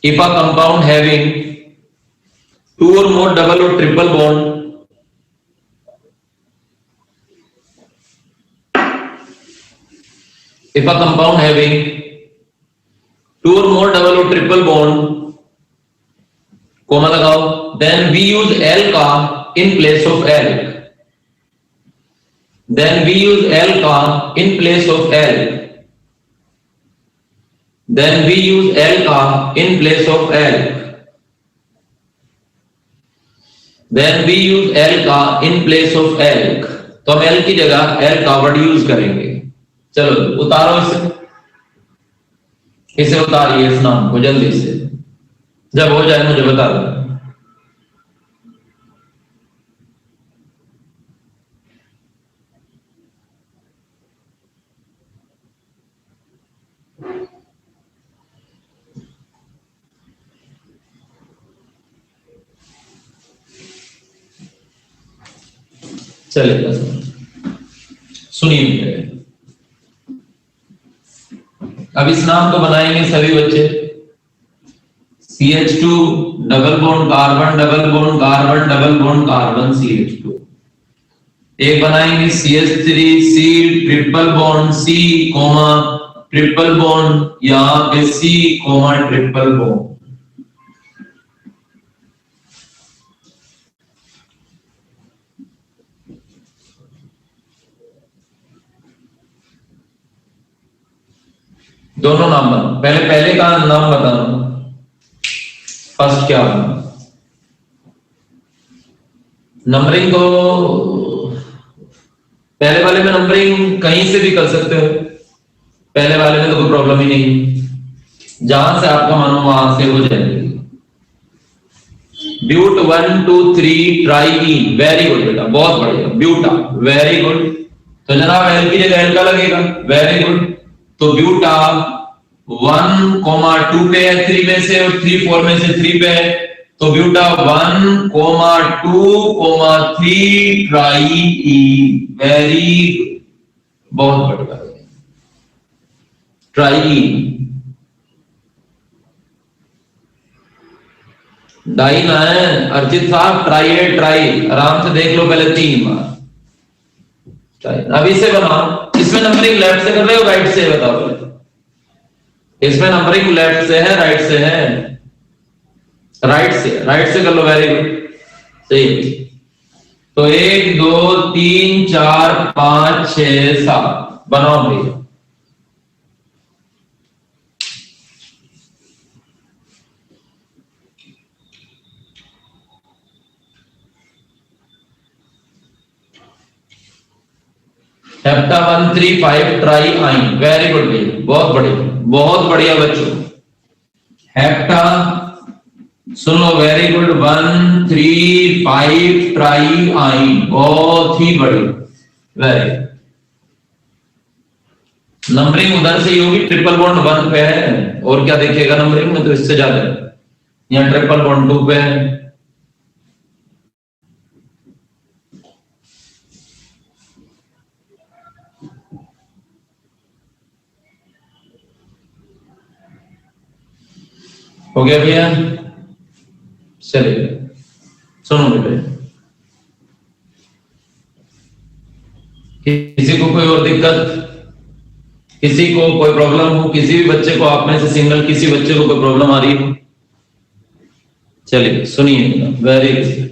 if a compound having 2 or more double or triple bond, if a compound having 2 or more double or triple bond, comma लगाओ, then we use L का in place of L, then we use L का in place of L, then we use L का in place of L, then we use L का in place of L, तो हम L की जगह L का word use करेंगे। चलो उतारो इसे उतारिए इस नाम को जल्दी से, जब हो जाए मुझे बता दो। चलेगा, सुनिए, अब इस नाम को बनाएंगे सभी बच्चे, CH2 double bond carbon double bond carbon double bond carbon CH2, एक बनाएंगे CH3 C triple bond C comma triple bond, यहाँ पे C कोमा ट्रिपल बॉन्ड, दोनों नाम बना, पहले का नाम बताना, फर्स्ट क्या बना, नंबरिंग को पहले वाले में नंबरिंग कहीं से भी कर सकते हो, पहले वाले में तो कोई प्रॉब्लम ही नहीं, जहां से आपका मानो वहां से हो जाएगी। But 1 2 3 triene, very good बेटा, बहुत बढ़िया, ब्यूटा, वेरी गुड। तो जनाब एल की जगह एल का लगेगा, वेरी गुड। तो ब्यूटा 1 2 पे है 3 में से, और 3 4 में से 3 पे है, तो buta 1 2 3 triene, very good, बहुत बढ़िया, ट्राई ई। डाई ना है अर्जित साहब, ट्राई है, ट्राई, आराम से देख लो पहले 3 बार। अब इसे बनाओ, इसमें नंबरिंग लेफ्ट से कर रहे हो राइट से, बताओ, इसमें नंबरिंग लेफ्ट से है राइट से है? राइट से कर लो, वेरी गुड, सही। तो 1 2 3 4 5 6 7 बनाओ भैया। हेप्टा 1 3 5 ट्राई आइन, वेरी गुड भैया, बहुत बढ़िया बच्चों। हेप्टा सुनो, वेरी गुड, 1 3 5 ट्राई आइन, बहुत ही बढ़िया, वेरी। नंबरिंग उधर से ही होगी, ट्रिपल बॉन्ड 1 पे है, और क्या देखिएगा नंबरिंग में, तो इससे ज्यादा यहाँ ट्रिपल बॉन्ड 2 पे है। हो गया भैया, चलिए सुनो बेटे, को कोई और दिक्कत, किसी को कोई प्रॉब्लम हो, किसी भी बच्चे को, आप में से सिंगल किसी बच्चे को कोई प्रॉब्लम आ रही हो? चलिए सुनिए, वेरी गुड।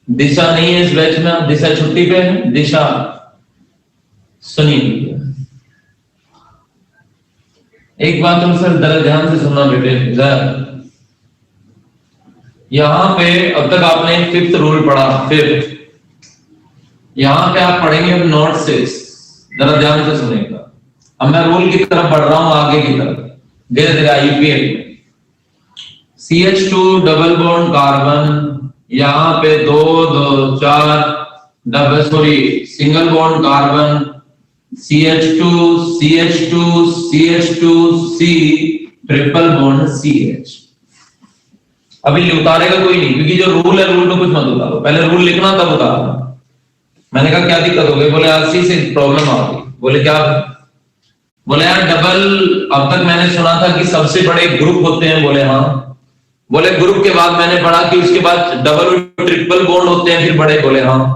दिशा नहीं है इस बैच में, दिशा छुट्टी पे है। दिशा सुनिए, एक बात तो सर जरा ध्यान से सुनना बेटे। यहां पे अब तक आपने फिफ्थ रूल पढ़ा, फिफ्थ। यहां पे आप पढ़ेंगे अब नोट 6, जरा ध्यान से सुनेगा। अब मैं रूल की तरफ बढ़ रहा हूं, आगे की तरफ धीरे धीरे। आईपीएल में CH2 डबल बॉन्ड कार्बन, यहां पे 2 2 4 double, sorry single bond carbon, CH2 CH2 CH2 C triple bond CH। अभी उतारेगा कोई नहीं, क्योंकि जो रूल है रूल में कुछ मत उतारो, पहले रूल लिखना तब उतारना। मैंने कहा क्या दिक्कत हो गई? बोले आरसी से प्रॉब्लम आ गई। बोले क्या? बोले यार डबल, अब तक मैंने सुना था कि सबसे बड़े ग्रुप होते हैं। बोले हाँ। बोले ग्रुप के बाद मैंने पढ़ा कि उसके बाद डबल और ट्रिपल बॉन्ड होते हैं, फिर बड़े। बोले हाँ।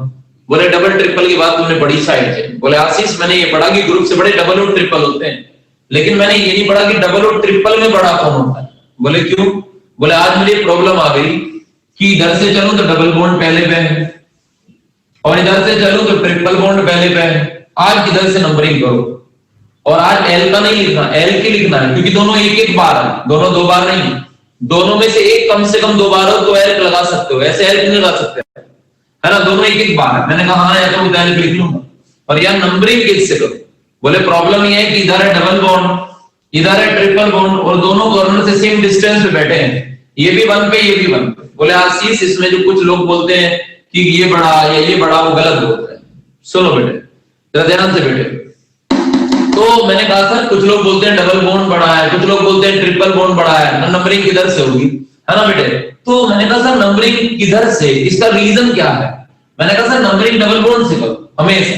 बोले डबल ट्रिपल की बात तुमने पढ़ी साइड से। बोले आशीष मैंने ये पढ़ा कि ग्रुप से बड़े डबल और ट्रिपल होते हैं, लेकिन मैंने ये नहीं पढ़ा कि डबल और ट्रिपल में बड़ा कौन होता है। बोले क्यों? बोले आज मुझे प्रॉब्लम आ गई कि इधर से चलूं तो डबल बॉन्ड पहले पे है और इधर से चलूं तो ट्रिपल बॉन्ड पहले पे है। आज किधर से नंबरिंग करो? और आज एल का नहीं लिखना, एल की लिखना है, क्योंकि दोनों एक एक बार है, दोनों 2 बार नहीं। दोनों में से एक कम से कम 2 बार हो तो एल लगा सकते हो, ऐसे एल नहीं लगा सकते, है ना? दोनों एक एक बार है। मैंने कहा हाँ, या तो एल लिख लूंगा। और यार नंबरिंग किससे करो? बोले प्रॉब्लम ये है कि इधर है डबल बॉन्ड, इधर है ट्रिपल बॉन्ड, और दोनों कॉर्नर से सेम डिस्टेंस पे बैठे हैं, ये भी 1 पे ये भी 1 पे। बोले आशीष इसमें जो कुछ लोग बोलते हैं कि ये बड़ा या ये बड़ा, वो गलत बोलते हैं। सुनो बेटे, जरा ध्यान से बेटे। तो मैंने कहा सर कुछ लोग बोलते हैं डबल बॉन्ड बड़ा है, कुछ लोग बोलते हैं ट्रिपल बॉन्ड बड़ा है, नंबरिंग किधर से होगी, है ना बेटे? तो मैंने कहा सर नंबरिंग किधर से, इसका रीजन क्या है? मैंने कहा सर नंबरिंग डबल बॉन्ड से करो हमेशा,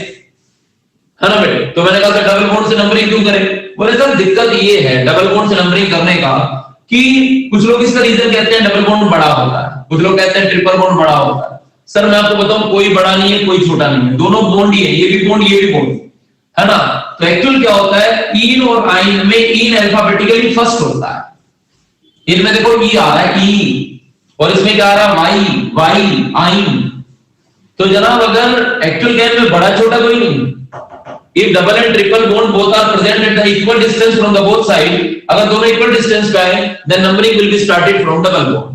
है ना बेटे? तो मैंने कहा सर डबल बॉन्ड से नंबरिंग क्यों करें? बोले सर दिक्कत ये है डबल बॉन्ड से नंबरिंग करने का कि कुछ लोग इसका रीजन कहते हैं डबल बॉन्ड बड़ा होता है, कुछ लोग कहते हैं ट्रिपल बॉन्ड बड़ा होता है। सर मैं आपको बताऊं, कोई बड़ा नहीं है कोई छोटा नहीं है, दोनों बॉन्ड ही है, ये भी बॉन्ड ये भी बॉन्ड, है ना? तो एक्चुअल क्या होता है, इन और आइन में इन अल्फाबेटिकली फर्स्ट होता है। इनमें देखो ई आ रहा है ई, और इसमें क्या आ रहा है वाई, वाई आइन। तो जनाब अगर एक्चुअल केस में बड़ा छोटा कोई नहीं, if double and triple bond both are present at the equal distance from the both side, अगर दोनों इक्वल डिस्टेंस पे आए then numbering will be started from double bond,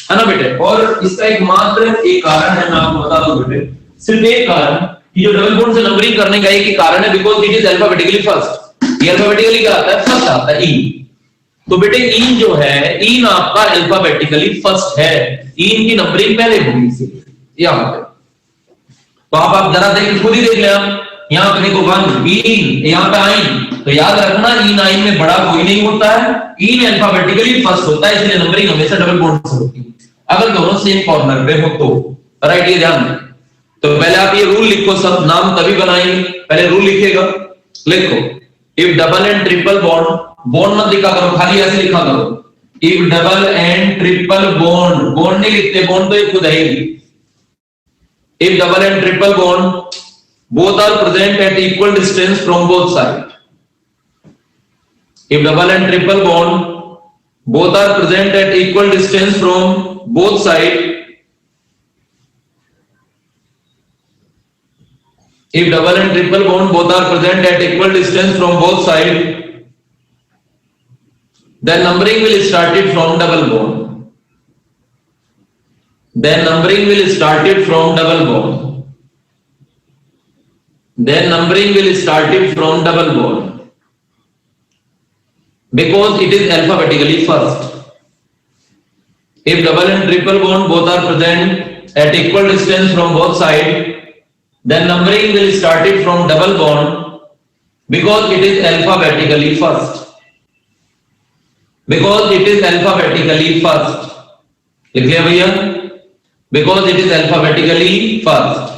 है ना बेटे? और इसका एक मात्र एक कारण है, मैं आपको बता दूं बेटे, सिर्फ एक कारण कि जो डबल बॉन्ड से नंबरिंग करने का एक ही कारण है, because it is alphabetically first. ये अल्फाबेटिकली क्या आता है? फर्स्ट आता है ई। तो बेटे इन जो है, इन आपका अल्फाबेटिकली फर्स्ट है, इन की नंबरिंग पहले होगी, इसीलिए यहां पे। तो आप जरा देख खुद ही देख ले, आप यहाँ पे देखो 1 इन, यहाँ पे आइन, तो याद रखना इन आइन में बड़ा कोई नहीं होता है, इन अल्फाबेटिकली फर्स्ट होता है, इसलिए नंबरिंग हमेशा डबल बॉन्ड से होती है अगर दोनों सेम कॉर्नर पे हो तो। राइट, ये ध्यान दें। तो पहले आप ये रूल लिखो, सब नाम तभी बनाएंगे, पहले रूल लिखेगा, लिखो if double and triple bond, bond मत लिखा करो, खाली ऐसे लिखा करो, if double and triple bond, bond नहीं लिखते, बॉन्ड तो एक खुद है ही। If double and triple bond both are present at equal distance from both sides. If double and triple bond both are present at equal distance from both sides, if double and triple bond both are present at equal distance from both sides, then numbering will start it from double bond. Then numbering will start it from double bond. Then numbering will start it from double bond because it is alphabetically first. If double and triple bond both are present at equal distance from both sides, then numbering will start it from double bond because it is alphabetically first. Because it is alphabetically first. लिख लिया भैया? Because it is alphabetically first.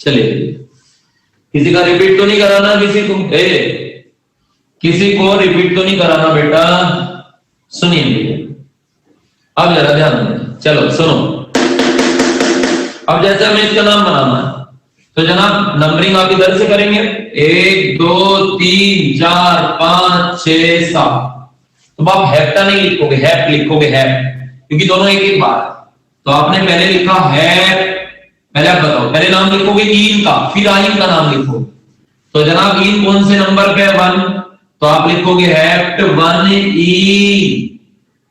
चलिए, किसी का repeat तो नहीं कराना, किसी को किसी को रिपीट तो नहीं कराना बेटा, सुनिए अब जरा ध्यान दें। चलो सुनो, अब जैसे हमें इसका नाम बनाना है, तो जनाब नंबरिंग आप इधर से करेंगे 1 2 3 4 5 6 7। तो आप हेप्टा नहीं लिखोगे, हैप लिखोगे, हैप, क्योंकि दोनों एक एक बार। तो आपने पहले लिखा हैप, पहले आप बताओ, पहले नाम लिखोगे ईन का, फिर आइन का नाम लिखोगे। तो जनाब ईन कौन से नंबर पे 1, तो आप लिखोगे हैप्ट 1 ईन।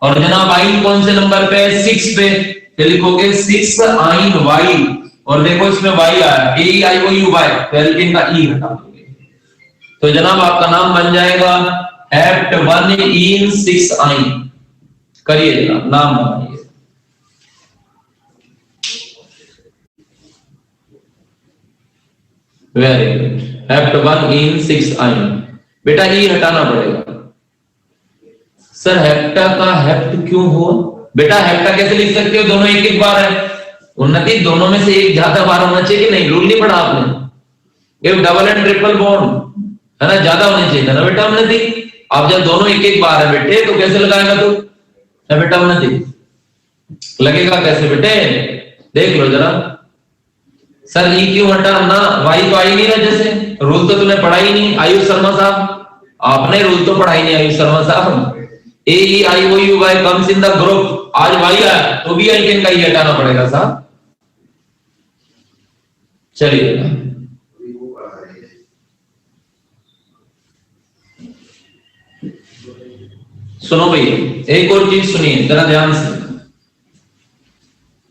और जनाब आइन कौन से नंबर पे 6 पे, तो लिखोगे 6 आइन वाई। और देखो इसमें वाई आया, ए आई ओ यू वाई, तो एल्किन का ई हटा दोगे। तो जनाब आपका नाम बन जाएगा हैप्ट 1 ईन 6 आइन। करिए जनाब, नाम बनाइए। वेरी गुड, हैप्ट 1 ईन 6 आइन। बेटा ई हटाना पड़ेगा। सर हेप्टा का हेप्ट क्यों हुआ? बेटा हेप्टा कैसे लिख सकते हो, दोनों एक एक बार है। उन्नति दोनों में से एक ज्यादा बार होना चाहिए कि नहीं? रूल नहीं पढ़ा आपने? एक डबल एंड ट्रिपल बॉन्ड है ना, ज्यादा होने चाहिए था ना बेटा उन्नति। आप जब दोनों एक एक बार है बेटे तो कैसे लगाएगा तू ना बेटा उन्नति? लगेगा कैसे बेटे, देख लो जरा। सर ई क्यों हटा ना, वाई तो आई नहीं ना, जैसे रूल तो तूने पढ़ा ही नहीं आयुष शर्मा साहब, आपने रूल तो पढ़ा ही नहीं आयुष शर्मा साहब। A E I O U Y comes in the group, आज वाई आया तो भी आई का ही हटाना पड़ेगा साहब। चलिए सुनो भैया, एक और चीज सुनिए जरा ध्यान से,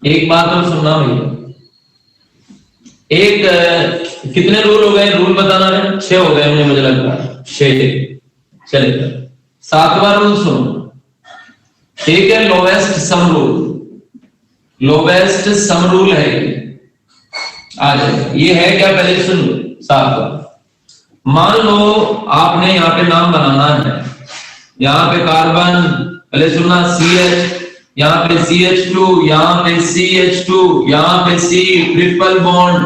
एक बात और सुनना भैया। एक कितने रूल हो गए, रूल बताना है? 6 हो गए मुझे लग रहा है, 6। चलिए 7वां रूल सुनो। एक है lowest sum rule, lowest sum rule है आ जाए। ये है क्या, पहले सुन लो 7वां। मान लो आपने यहाँ पे नाम बनाना है, यहाँ पे कार्बन, पहले सुनना CH, यहाँ पे CH2, यहाँ पे CH2, यहाँ पे C ट्रिपल बॉन्ड,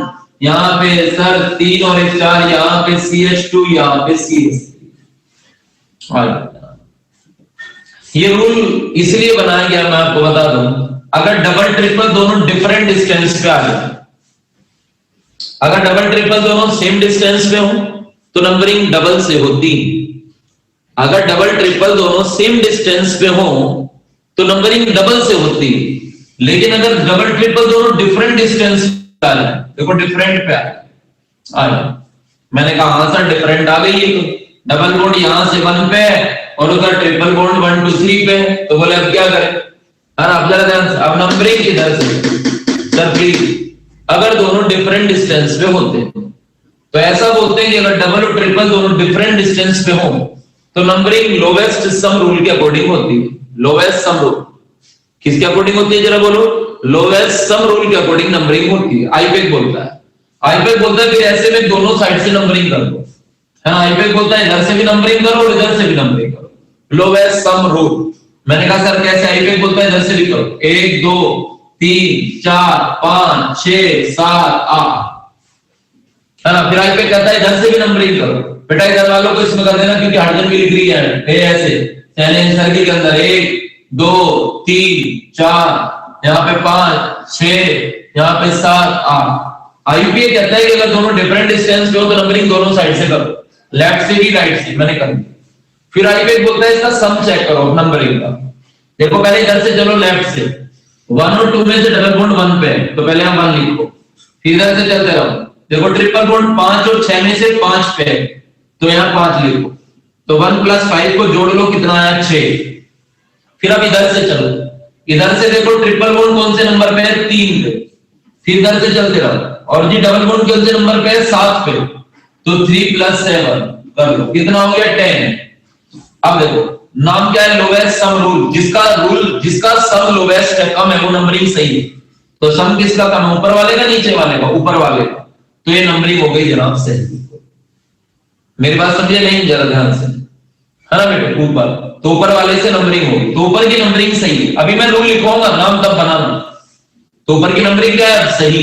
यहाँ पे सर 3 और 1 4, यहाँ पे CH2, यहाँ पे CH3। ये रूल इसलिए बनाया गया, मैं आपको बता दूं, अगर डबल ट्रिपल दोनों डिफरेंट डिस्टेंस पे आ जाए, अगर डबल ट्रिपल दोनों सेम डिस्टेंस पे हो तो नंबरिंग डबल से होती। अगर डबल ट्रिपल दोनों सेम डिस्टेंस पे हो तो नंबरिंग डबल से होती। लेकिन अगर डबल ट्रिपल दोनों डिफरेंट डिस्टेंस पे आ जाए, देखो डिफरेंट पे आ जाए, मैंने कहा हाँ सर डिफरेंट आ गई है, तो डबल बॉन्ड यहां से 1 पे और उधर ट्रिपल बॉन्ड 1 2 3 पे, तो बोले अब क्या करें? अब जरा ध्यान से, अब नंबरिंग किधर से सर प्लीज, अगर दोनों डिफरेंट डिस्टेंस पे होते तो ऐसा बोलते हैं कि अगर डबल और ट्रिपल दोनों डिफरेंट डिस्टेंस पे हो तो नंबरिंग लोवेस्ट सम रूल के अकॉर्डिंग होती है। लोवेस्ट सम रूल किसके अकॉर्डिंग होती है जरा बोलो? लोवेस्ट सम रूल के अकॉर्डिंग नंबरिंग होती है। आईपेक बोलता है, आईपेक बोलता है फिर ऐसे में दोनों साइड से नंबरिंग कर दो, है ना। आईपेक बोलता है इधर से भी नंबरिंग करो और इधर से भी नंबरिंग करो, लोवेस्ट सम रूल। मैंने कहा सर कैसे? आईपेक बोलता है इधर से भी करो, 1 2 3 4 5 6 7 8, है ना। फिर आईपेक कहता है इधर से भी नंबरिंग करो। बेटा इधर वालों को इसमें कर देना क्योंकि हाइड्रोजन की डिग्री है ऐसे सर्किल के अंदर 1 2 3 4, यहाँ पे 5 6, यहाँ पे 7 8। आईपीए कहता है कि अगर दोनों डिफरेंट डिस्टेंस पे हो तो नंबरिंग दोनों साइड से करो, लेफ्ट से भी राइट से, मैंने कर दिया। फिर आईपीए बोलता है इसका सम चेक करो नंबरिंग का। देखो पहले इधर से चलो लेफ्ट से, 1 और 2 में से डबल बॉन्ड 1 पे, तो पहले हम 1 लिखो, फिर इधर से चलते रहो। देखो ट्रिपल बॉन्ड 5 और 6 में से 5 पे, तो यहाँ 5 लिखो, तो 1 + 5 को जोड़ लो, कितना आया 6। फिर अब इधर से चलो, इधर से देखो ट्रिपल बॉन्ड कौन से नंबर पे है 3 पे, फिर इधर से चलते रहो, और जी डबल बॉन्ड कौन से नंबर पे है 7 पे, तो 3 + 7 कर लो, कितना हो गया 10। अब देखो नाम क्या है? Lowest sum rule. जिसका सम लोवेस्ट है, कम है, वो नंबरिंग सही है। तो सम किसका कम है? ऊपर वाले का नीचे वाले का? ऊपर वाले का। तो ये नंबरिंग हो गई जनाब सही। मेरी बात समझे नहीं? जरा ध्यान से, है ना बेटे, ऊपर, तो ऊपर वाले से नंबरिंग होगी, तो ऊपर की नंबरिंग सही है। अभी मैं रूल लिखूंगा, नाम तब बनाना, तो ऊपर की नंबरिंग क्या है? सही।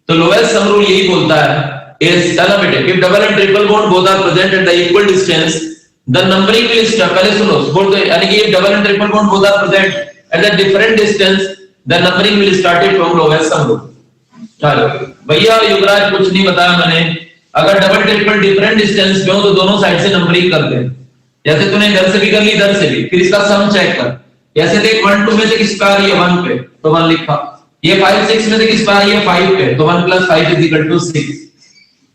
तो लोवेस्ट सम रूल यही बोलता है इज, है ना बेटे, if double and triple bond both are present at the equal distance the numbering will start, पहले सुनो, बोल दो, यानी कि if double and triple bond both are present at the different distance the numbering will start from lowest sum rule. चलो भैया युवराज कुछ नहीं बताया मैंने, अगर डबल ट्रिपल डिफरेंट डिस्टेंस में हो तो दोनों साइड से नंबरिंग करते हैं, जैसे तूने इधर से भी कर ली इधर से भी, फिर इसका सम चेक कर, जैसे देख 1 2 में से किस पर आ रही है 1 पे तो 1 लिखा, ये 5 6 में से किस पर आ रही है 5 पे तो 1 + 5 = 6,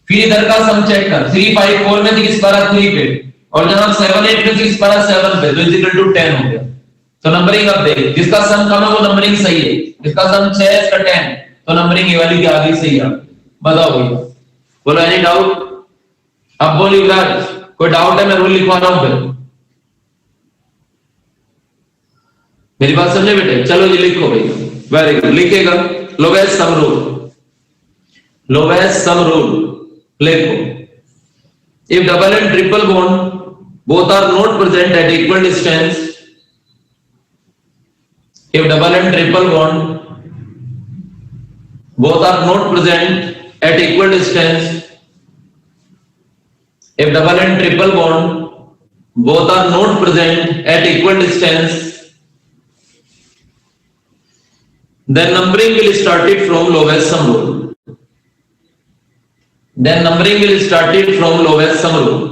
फिर इधर का सम चेक कर 3 5 4 में से किस पर आ 3 पे, और जनाब 7 8 में से किस पर आ 7 पे तो = 10 हो गया। तो नंबरिंग अब देख, जिसका सम कम है वो नंबरिंग सही है, जिसका सम 6 है इसका 10 तो नंबरिंग ये वाली की आ गई सही है। बताओ भैया, बोलो एनी डाउट? अब बोल युवराज कोई डाउट है? मैं रूल लिखवा रहा हूं फिर, मेरी बात समझे बेटे? चलो जी लिखो भैया, वेरी गुड, लिखेगा lowest sum rule, lowest sum rule लिखो। If double and triple bond both are not present at equal distance, if double and triple bond both are not present at equal distance, if double and triple bond both are not present at equal distance, then numbering will start it from lowest sum rule, then numbering will start it from lowest sum rule,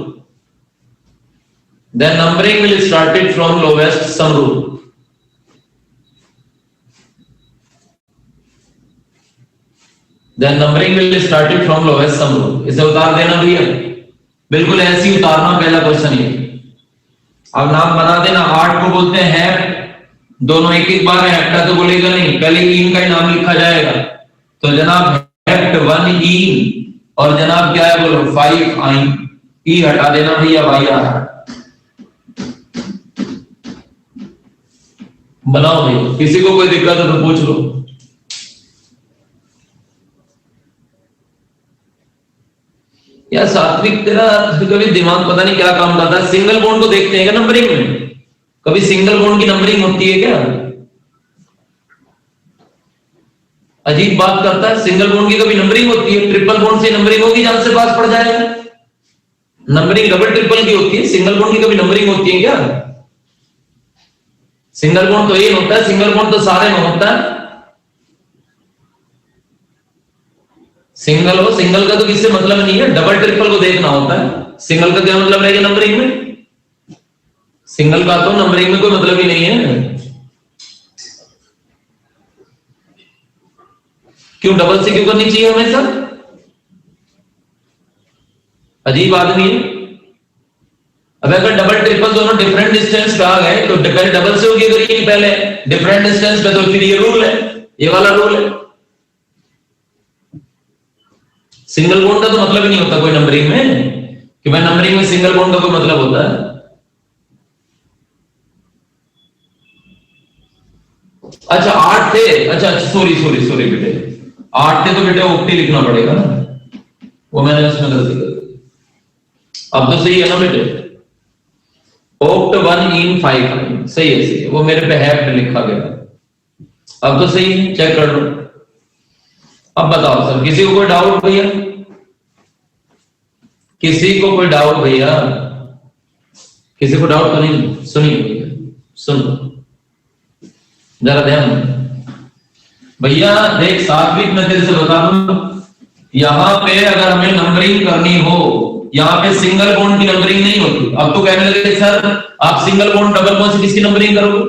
then numbering will start it from lowest sum rule, then numbering will start it from lowest sum rule। इसे उतार देना भैया, बिल्कुल ऐसे ही उतारना, पहला question ये। अब नाम बना देना, 8 को बोलते हैं हैप, दोनों एक एक बार है, हैप्टा तो बोलेगा नहीं, पहले इन का ही नाम लिखा जाएगा, तो जनाब हैप्ट 1 इन, और जनाब क्या है बोलो 5 आइन, ई हटा देना भैया, वाई आ रहा बनाओ भैया, किसी को कोई दिक्कत है तो पूछ लो। यार सात्विक तेरा कभी दिमाग पता नहीं क्या काम करता है, सिंगल बॉन्ड को देखते हैं क्या नंबरिंग में? कभी सिंगल बॉन्ड की नंबरिंग होती है क्या? अजीब बात करता है, सिंगल बॉन्ड की कभी नंबरिंग होती है? ट्रिपल बॉन्ड से नंबरिंग होगी जहां से पास पड़ जाएगा, नंबरिंग डबल ट्रिपल की होती है, सिंगल बॉन्ड की कभी नंबरिंग होती है क्या? सिंगल बॉन्ड तो ये होता है, सिंगल बॉन्ड तो सारे में होता है, सिंगल हो, सिंगल का तो किससे मतलब नहीं है, डबल ट्रिपल को देखना होता है, सिंगल का क्या मतलब रहेगा नंबरिंग में? सिंगल का तो नंबरिंग में कोई मतलब ही नहीं है, क्यों डबल से क्यों करनी चाहिए हमेशा? अजीब आदमी है। अब अगर डबल ट्रिपल दोनों डिफरेंट डिस्टेंस पे आ गए तो पहले डबल से होगी, अगर ये पहले डिफरेंट डिस्टेंस पे तो फिर ये रूल है, ये वाला रूल है। सिंगल बॉन्ड का तो मतलब ही नहीं होता कोई नंबरिंग में, कि भाई नंबरिंग में सिंगल बॉन्ड का कोई मतलब होता है? अच्छा 8 थे, अच्छा सॉरी सॉरी सॉरी बेटे, 8 थे तो बेटे ओक्टी लिखना पड़ेगा ना, वो मैंने उसमें गलती कर दी। अब तो सही है ना बेटे, ओक्ट 1 इन 5 सही है, सही है, वो मेरे पे हैप में लिखा गया, अब तो सही है, चेक कर लो। अब बताओ सर, किसी को कोई डाउट भैया? किसी को कोई डाउट भैया? किसी को डाउट तो नहीं? सुनिए भैया, सुनो जरा ध्यान भैया, देख सात्विक मैं तेरे से बता दूं, यहां पे अगर हमें नंबरिंग करनी हो, यहाँ पे सिंगल बॉन्ड की नंबरिंग नहीं होती। अब तो कहने लगे सर आप सिंगल बॉन्ड डबल बॉन्ड से किसकी नंबरिंग करोगे?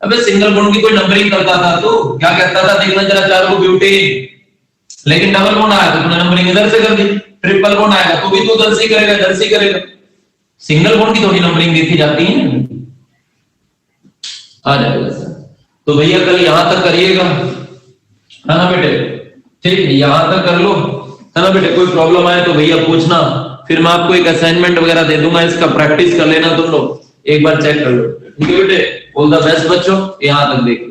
अबे सिंगल बॉन्ड की कोई नंबरिंग करता था तो क्या कहता था, देखना जरा 4 को ब्यूटी, लेकिन डबल बॉन्ड आया तो तूने नंबरिंग इधर से कर दी, ट्रिपल बॉन्ड आएगा तो भी तू उधर से करेगा, इधर से करेगा, सिंगल बॉन्ड की थोड़ी नंबरिंग देखी जाती है। आ जाएगा सर, तो भैया कल यहां तक करिएगा, है ना बेटे? ठीक है, यहां तक कर लो, है ना बेटे? कोई प्रॉब्लम आए तो भैया पूछना, फिर मैं आपको एक असाइनमेंट वगैरह दे दूंगा, इसका प्रैक्टिस कर लेना तुम लोग, एक बार चेक कर लो, ठीक है बेटे? ऑल द बेस्ट बच्चों, यहां तक देखो।